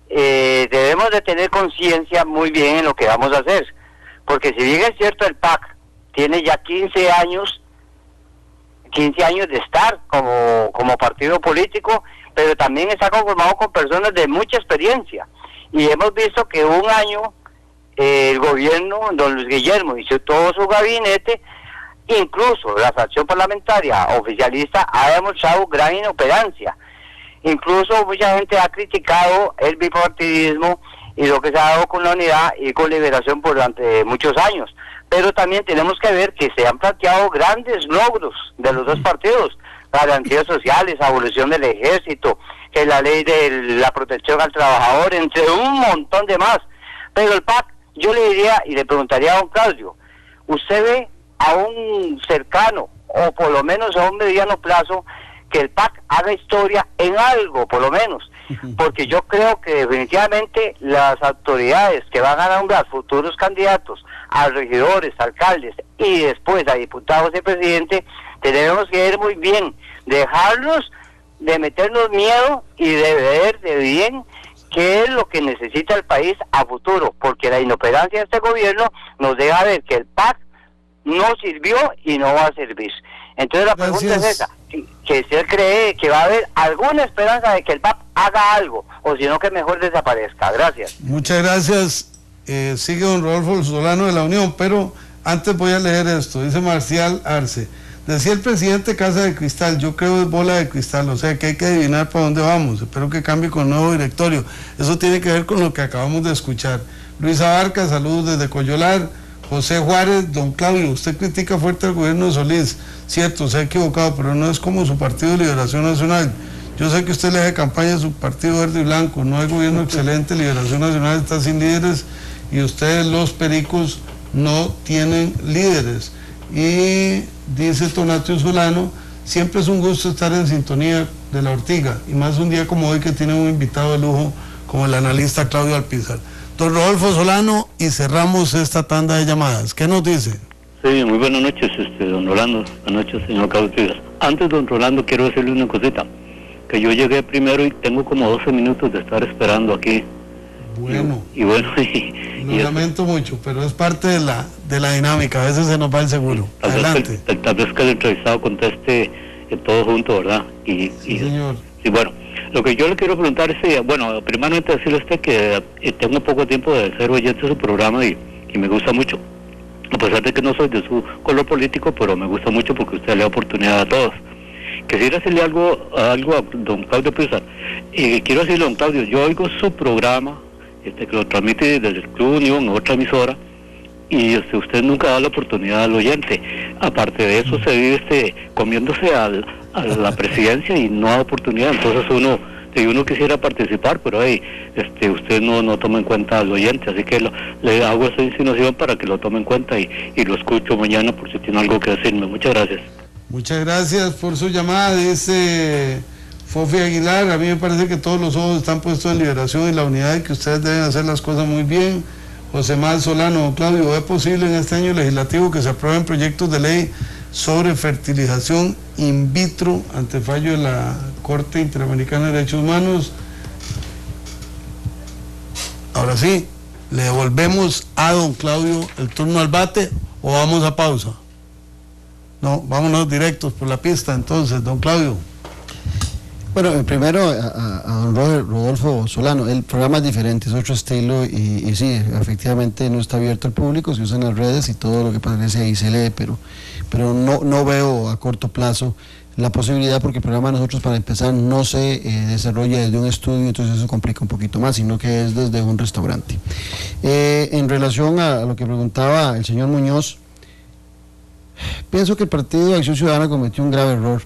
debemos de tener conciencia muy bien en lo que vamos a hacer, porque si bien es cierto, el PAC tiene ya 15 años de estar como partido político, pero también está conformado con personas de mucha experiencia. Y hemos visto que un año el gobierno, don Luis Guillermo, hizo todo su gabinete, incluso la fracción parlamentaria oficialista ha demostrado gran inoperancia. Incluso mucha gente ha criticado el bipartidismo y lo que se ha dado con la unidad y con Liberación durante muchos años. Pero también tenemos que ver que se han planteado grandes logros de los dos partidos: garantías sociales, abolición del ejército, que la ley de la protección al trabajador, entre un montón de más. Pero el PAC, yo le diría y le preguntaría a don Claudio, ¿usted ve a un cercano o por lo menos a un mediano plazo que el PAC haga historia en algo, por lo menos? Porque yo creo que definitivamente las autoridades que van a nombrar futuros candidatos a regidores, alcaldes y después a diputados y presidente, tenemos que ver muy bien, dejarlos de meternos miedo y de ver de bien qué es lo que necesita el país a futuro, porque la inoperancia de este gobierno nos deja ver que el PAC no sirvió y no va a servir. Entonces la pregunta es esa, que usted cree que va a haber alguna esperanza de que el PAC haga algo, o si no, que mejor desaparezca. Gracias. Muchas gracias. Sigue don Rodolfo Solano de La Unión, pero antes voy a leer esto. Dice Marcial Arce: decía el presidente Casa de Cristal, yo creo es bola de cristal, o sea que hay que adivinar para dónde vamos. Espero que cambie con nuevo directorio. Eso tiene que ver con lo que acabamos de escuchar. Luis Abarca, saludos desde Coyolar. José Juárez: don Claudio, usted critica fuerte al gobierno de Solís. Cierto, se ha equivocado, pero no es como su partido de Liberación Nacional. Yo sé que usted le hace campaña a su partido verde y blanco. No hay gobierno excelente, Liberación Nacional está sin líderes y ustedes, los pericos, no tienen líderes. Y dice Tonatio Solano: siempre es un gusto estar en sintonía de La Ortiga, y más un día como hoy que tiene un invitado de lujo como el analista Claudio Alpizar. Don Rodolfo Solano, y cerramos esta tanda de llamadas. ¿Qué nos dice? Sí, muy buenas noches, don Rolando. Buenas noches, señor Claudio Alpizar. Antes, don Rolando, quiero decirle una cosita, que yo llegué primero y tengo como 12 minutos de estar esperando aquí. Bueno, lo lamento mucho, pero es parte de la dinámica, a veces se nos va el seguro. Adelante. Tal vez que el entrevistado conteste todo junto, ¿verdad? Sí, señor. Sí, bueno. Lo que yo le quiero preguntar es, bueno, primeramente decirle a usted que tengo poco tiempo de ser oyente de su programa y me gusta mucho. A pesar de que no soy de su color político, pero me gusta mucho porque usted le da oportunidad a todos. Quisiera decirle algo a don Claudio Pizar. Quiero decirle, don Claudio, yo oigo su programa, que lo transmite desde el Club Unión, otra emisora, y usted nunca da la oportunidad al oyente. Aparte de eso, se vive comiéndose a la presidencia y no da oportunidad. Entonces uno quisiera participar, pero usted no toma en cuenta al oyente, así que le hago esa insinuación para que lo tome en cuenta y lo escucho mañana por si tiene algo que decirme. Muchas gracias. Muchas gracias por su llamada, dice Fofi Aguilar. A mí me parece que todos los ojos están puestos en Liberación y la unidad y que ustedes deben hacer las cosas muy bien. José Mal Solano, Claudio, ¿es posible en este año legislativo que se aprueben proyectos de ley sobre fertilización in vitro ante fallo de la Corte Interamericana de Derechos Humanos? Ahora sí, le devolvemos a don Claudio el turno al bate o vamos a pausa. No, vámonos directos por la pista entonces, don Claudio. Bueno, primero a don Rodolfo Solano, el programa es diferente, es otro estilo y sí, efectivamente no está abierto al público, se usan las redes y todo lo que aparece ahí se lee, pero no veo a corto plazo la posibilidad, porque el programa de nosotros, para empezar, no se desarrolla desde un estudio, entonces eso complica un poquito más, sino que es desde un restaurante. En relación a lo que preguntaba el señor Muñoz, pienso que el Partido de Acción Ciudadana cometió un grave error.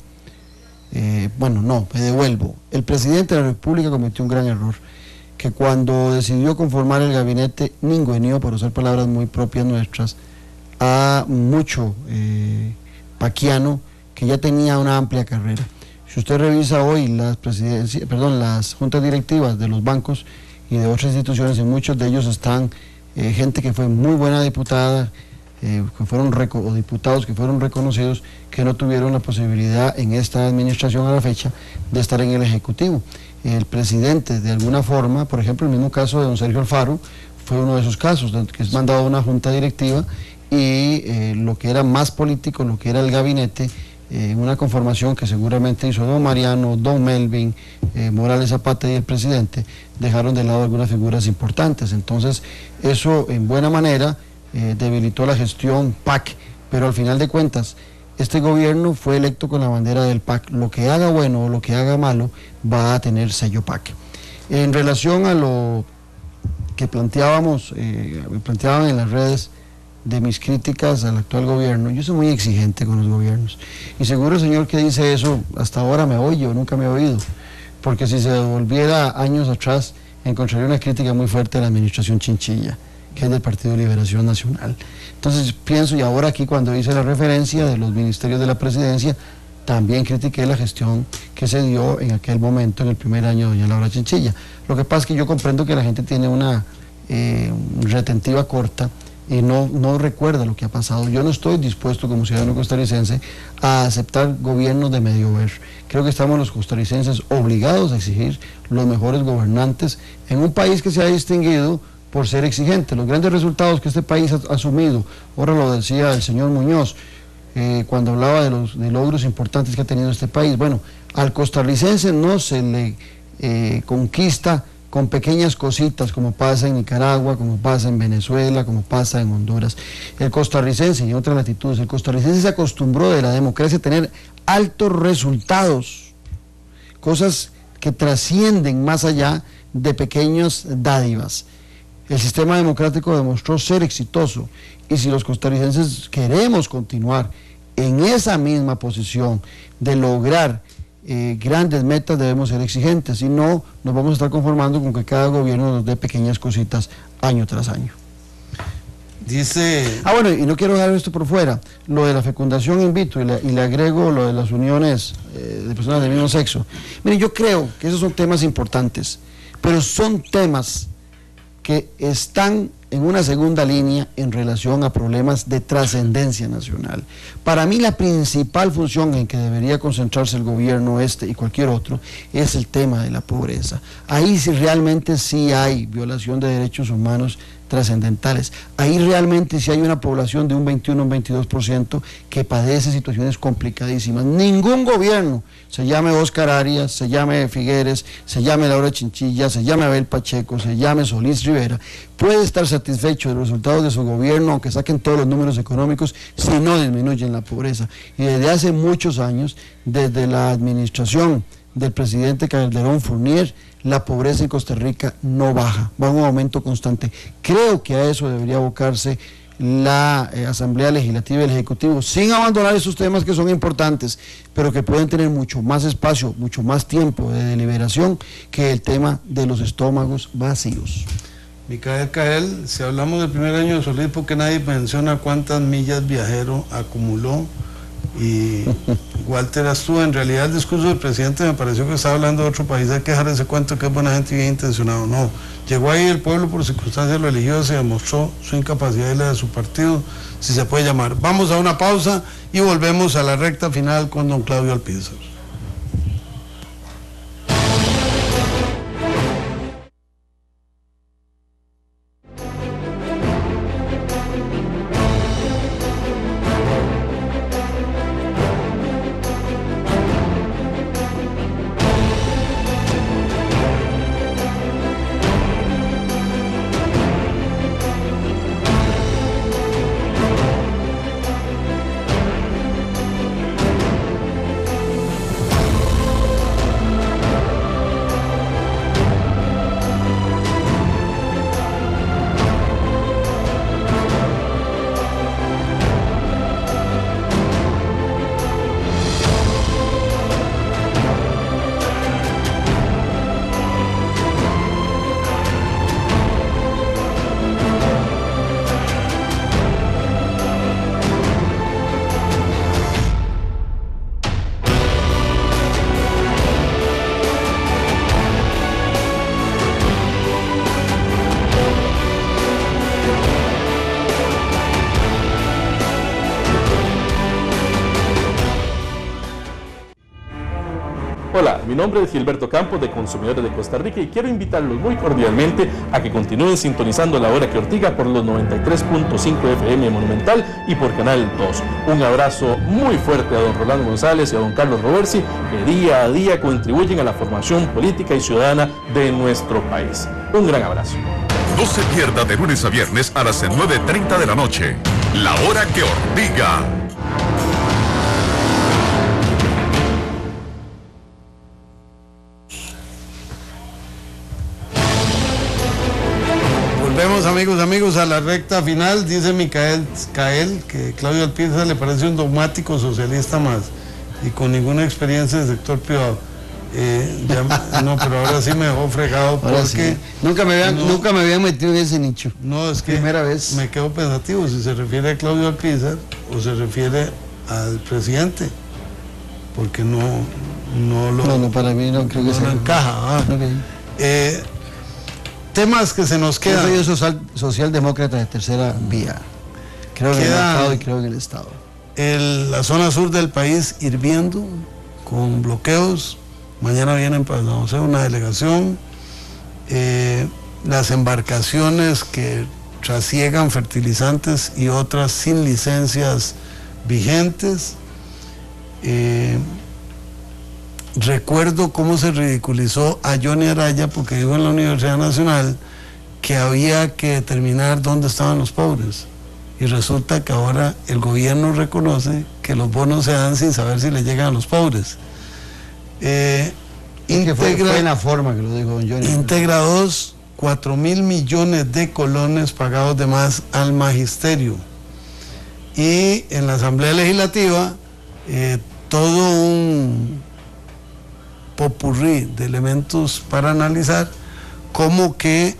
Me devuelvo. El presidente de la República cometió un gran error, que cuando decidió conformar el gabinete ninguneó, por usar palabras muy propias nuestras, a mucho paquiano que ya tenía una amplia carrera. Si usted revisa hoy las juntas directivas de los bancos y de otras instituciones, en muchos de ellos están gente que fue muy buena diputada, o diputados que fueron reconocidos, que no tuvieron la posibilidad en esta administración a la fecha de estar en el Ejecutivo. El presidente, de alguna forma, por ejemplo, el mismo caso de don Sergio Alfaro, fue uno de esos casos, que es mandado a una junta directiva y lo que era más político, lo que era el gabinete, una conformación que seguramente hizo don Mariano, don Melvin, Morales Zapata y el presidente, dejaron de lado algunas figuras importantes. Entonces, eso en buena manera debilitó la gestión PAC, pero al final de cuentas este gobierno fue electo con la bandera del PAC. Lo que haga bueno o lo que haga malo va a tener sello PAC. En relación a lo que planteaban en las redes de mis críticas al actual gobierno, yo soy muy exigente con los gobiernos y seguro el señor que dice eso hasta ahora me oye o nunca me ha oído, porque si se volviera años atrás encontraría una crítica muy fuerte a la administración Chinchilla, que es del Partido de Liberación Nacional. Entonces pienso, y ahora aquí cuando hice la referencia de los ministerios de la presidencia, también critiqué la gestión que se dio en aquel momento, en el primer año de doña Laura Chinchilla. Lo que pasa es que yo comprendo que la gente tiene una retentiva corta y no recuerda lo que ha pasado. Yo no estoy dispuesto como ciudadano costarricense a aceptar gobiernos de medio ver. Creo que estamos los costarricenses obligados a exigir los mejores gobernantes en un país que se ha distinguido por ser exigente. Los grandes resultados que este país ha asumido, ahora lo decía el señor Muñoz, cuando hablaba de los logros importantes que ha tenido este país. Bueno, al costarricense no se le conquista con pequeñas cositas, como pasa en Nicaragua, como pasa en Venezuela, como pasa en Honduras. El costarricense, y en otras latitudes, el costarricense se acostumbró de la democracia a tener altos resultados, cosas que trascienden más allá de pequeñas dádivas. El sistema democrático demostró ser exitoso, y si los costarricenses queremos continuar en esa misma posición de lograr grandes metas, debemos ser exigentes, si no nos vamos a estar conformando con que cada gobierno nos dé pequeñas cositas año tras año. Dice... bueno, y no quiero dejar esto por fuera, lo de la fecundación in vitro, y le agrego lo de las uniones de personas del mismo sexo. Mire, yo creo que esos son temas importantes, pero son temas que están en una segunda línea en relación a problemas de trascendencia nacional. Para mí la principal función en que debería concentrarse el gobierno y cualquier otro es el tema de la pobreza. Ahí sí realmente sí hay violación de derechos humanos trascendentales. Ahí realmente sí hay una población de un 21 o un 22% que padece situaciones complicadísimas. Ningún gobierno, se llame Oscar Arias, se llame Figueres, se llame Laura Chinchilla, se llame Abel Pacheco, se llame Solís Rivera, puede estar satisfecho de los resultados de su gobierno, aunque saquen todos los números económicos, si no disminuyen la pobreza. Y desde hace muchos años, desde la administración del presidente Calderón Fournier, la pobreza en Costa Rica no baja, va a un aumento constante. Creo que a eso debería abocarse la Asamblea Legislativa y el Ejecutivo, sin abandonar esos temas que son importantes, pero que pueden tener mucho más espacio, mucho más tiempo de deliberación que el tema de los estómagos vacíos. Micael Cael, si hablamos del primer año de Solís, ¿por qué nadie menciona cuántas millas viajero acumuló? Y Walter Astúa, en realidad el discurso del presidente me pareció que estaba hablando de otro país, hay que dejar ese cuento que es buena gente y bien intencionado. No, llegó ahí el pueblo por circunstancias, lo eligió, se demostró su incapacidad y la de su partido, si se puede llamar. Vamos a una pausa y volvemos a la recta final con don Claudio Alpizar. Hola, mi nombre es Gilberto Campos de Consumidores de Costa Rica y quiero invitarlos muy cordialmente a que continúen sintonizando La Hora que Ortiga por los 93.5 FM Monumental y por Canal 2. Un abrazo muy fuerte a don Rolando González y a don Carlos Roversi, que día a día contribuyen a la formación política y ciudadana de nuestro país. Un gran abrazo. No se pierda de lunes a viernes a las 9:30 de la noche. La Hora que Ortiga. Volvemos amigos a la recta final. Dice Micael Cael que Claudio Alpizar le parece un dogmático socialista más y con ninguna experiencia en el sector privado. No, pero ahora sí me dejó fregado porque sí. Nunca me habían metido en ese nicho. No, es que primera vez me quedo pensativo si se refiere a Claudio Alpizar o se refiere al presidente, porque no, para mí no creo que no encaja. Okay. Temas que se nos quedan. Yo soy socialdemócrata de tercera vía. Creo en el mercado y creo en el Estado. La zona sur del país hirviendo, con bloqueos. Mañana vienen para San José una delegación. Las embarcaciones que trasiegan fertilizantes y otras sin licencias vigentes. Recuerdo cómo se ridiculizó a Johnny Araya porque dijo en la Universidad Nacional que había que determinar dónde estaban los pobres. Y resulta que ahora el gobierno reconoce que los bonos se dan sin saber si le llegan a los pobres. Fue en la forma que lo dijo don Johnny. Integra 4.000 millones de colones pagados de más al magisterio. Y en la Asamblea Legislativa, todo un popurrí de elementos para analizar, como que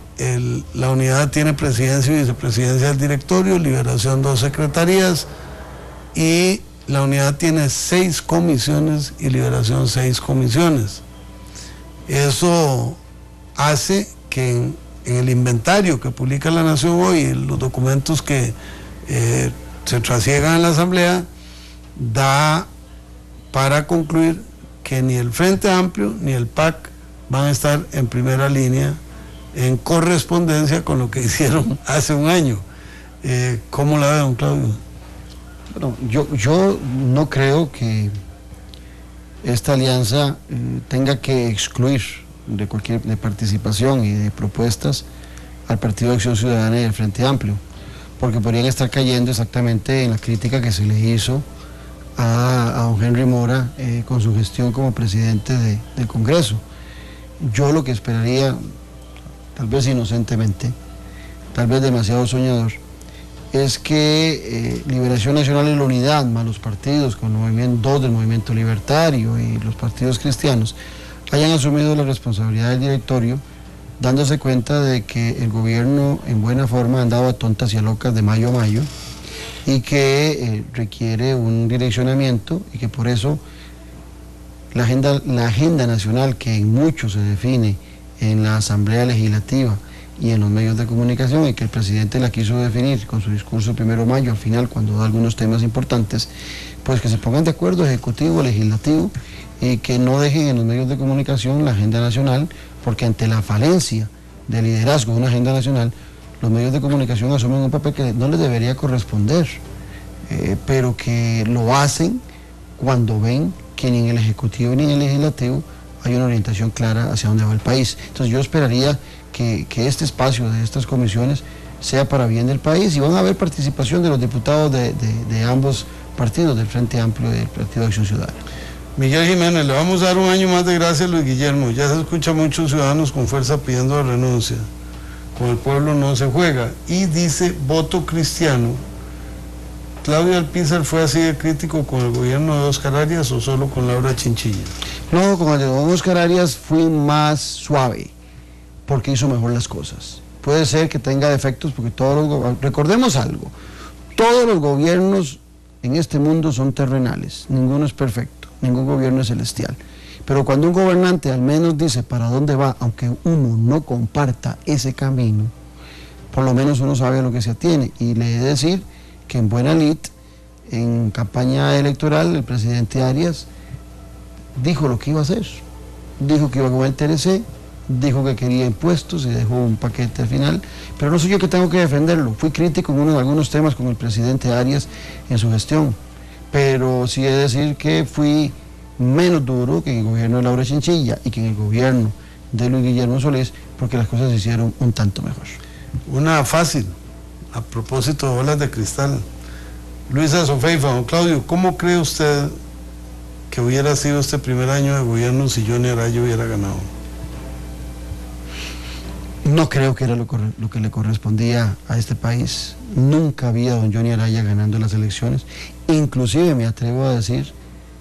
la unidad tiene presidencia y vicepresidencia del directorio, liberación 2 secretarías, y la unidad tiene 6 comisiones y liberación 6 comisiones. Eso hace que en el inventario que publica La Nación hoy, los documentos que se trasiegan en la Asamblea, da para concluir que ni el Frente Amplio ni el PAC van a estar en primera línea en correspondencia con lo que hicieron hace un año. ¿Cómo la ve, don Claudio? Bueno, yo no creo que esta alianza tenga que excluir de participación y de propuestas al Partido de Acción Ciudadana y al Frente Amplio, porque podrían estar cayendo exactamente en la crítica que se le hizo a don Henry Mora con su gestión como presidente del Congreso. Yo lo que esperaría, tal vez inocentemente, tal vez demasiado soñador, es que Liberación Nacional y la Unidad, más los partidos con dos del Movimiento Libertario y los partidos cristianos, hayan asumido la responsabilidad del directorio, dándose cuenta de que el gobierno en buena forma andaba tontas y a locas de mayo a mayo, y que requiere un direccionamiento, y que por eso la agenda nacional, que en mucho se define en la Asamblea Legislativa y en los medios de comunicación, y que el presidente la quiso definir con su discurso el 1 de mayo, al final, cuando da algunos temas importantes, pues que se pongan de acuerdo ejecutivo, legislativo, y que no dejen en los medios de comunicación la agenda nacional, porque ante la falencia de liderazgo de una agenda nacional, los medios de comunicación asumen un papel que no les debería corresponder, pero que lo hacen cuando ven que ni en el Ejecutivo ni en el Legislativo hay una orientación clara hacia dónde va el país. Entonces yo esperaría que este espacio de estas comisiones sea para bien del país, y van a haber participación de los diputados de ambos partidos, del Frente Amplio y del Partido de Acción Ciudadana. Miguel Jiménez, le vamos a dar un año más de gracia a Luis Guillermo. Ya se escucha a muchos ciudadanos con fuerza pidiendo la renuncia. Con el pueblo no se juega. Y dice Voto Cristiano, ¿Claudio Alpizar fue así de crítico con el gobierno de Óscar Arias o solo con Laura Chinchilla? No, con el de don Óscar Arias fui más suave, porque hizo mejor las cosas. Puede ser que tenga defectos, porque recordemos algo, todos los gobiernos en este mundo son terrenales, ninguno es perfecto, ningún gobierno es celestial. Pero cuando un gobernante al menos dice para dónde va, aunque uno no comparta ese camino, por lo menos uno sabe a lo que se atiene. Y le he de decir que en buena lid, en campaña electoral, el presidente Arias dijo lo que iba a hacer. Dijo que iba con el TLC, dijo que quería impuestos y dejó un paquete al final, pero no soy yo que tengo que defenderlo. Fui crítico en algunos temas con el presidente Arias en su gestión, pero sí he de decir que fui menos duro que en el gobierno de Laura Chinchilla y que en el gobierno de Luis Guillermo Solís, porque las cosas se hicieron un tanto mejor. Una fácil, a propósito de bolas de cristal. Luisa Sofeifa, don Claudio, ¿cómo cree usted que hubiera sido este primer año de gobierno si Johnny Araya hubiera ganado? No creo que era lo que le correspondía a este país. Nunca había don Johnny Araya ganando las elecciones. Inclusive me atrevo a decir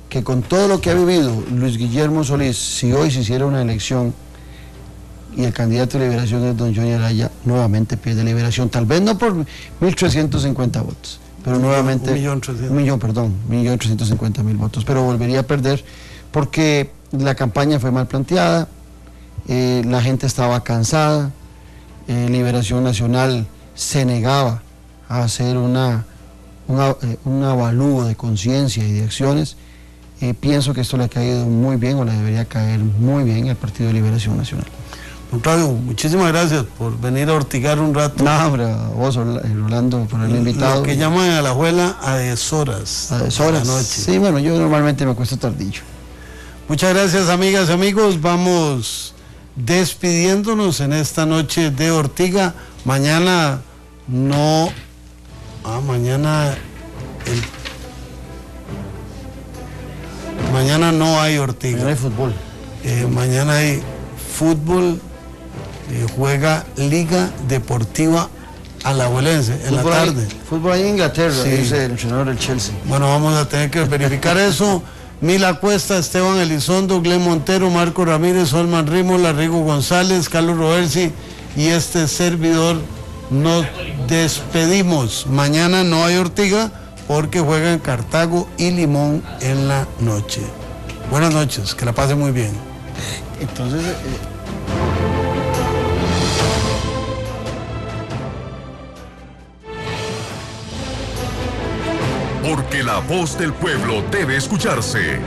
que con todo lo que ha vivido Luis Guillermo Solís, si hoy se hiciera una elección y el candidato de Liberación es don Johnny Araya, nuevamente pierde Liberación, tal vez no por 1.350 votos, pero nuevamente 1.350.000 votos, pero volvería a perder porque la campaña fue mal planteada, la gente estaba cansada, Liberación Nacional se negaba a hacer un avalúo de conciencia y de acciones. Pienso que esto le ha caído muy bien, o le debería caer muy bien al Partido de Liberación Nacional. Don Claudio, muchísimas gracias por venir a ortigar un rato. No, hombre, a vos, Rolando, por el invitado. Lo que llaman a la abuela a deshoras. A deshoras. De la noche. Sí, bueno, yo normalmente me acuesto tardillo. Muchas gracias, amigas y amigos. Vamos despidiéndonos en esta noche de Ortiga. Mañana no... Mañana no hay Ortiga. Mañana hay fútbol. Mañana hay fútbol. Juega Liga Deportiva Alajuelense en la tarde. Fútbol ahí en Inglaterra, sí. Dice el entrenador del Chelsea. Bueno, vamos a tener que verificar eso. Mila Cuesta, Esteban Elizondo, Glenn Montero, Marco Ramírez, Olman Rímola, Rigo González, Carlos Roversi y este servidor. Nos despedimos. Mañana no hay Ortiga porque juegan Cartago y Limón en la noche. Buenas noches, que la pasen muy bien. Entonces... Porque la voz del pueblo debe escucharse.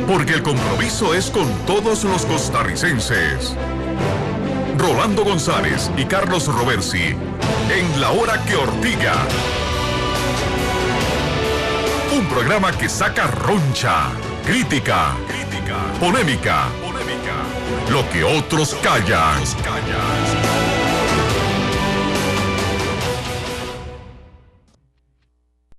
Porque el compromiso es con todos los costarricenses. Rolando González y Carlos Roversi en La Hora que Ortiga. Un programa que saca roncha, crítica, polémica, lo que otros callan.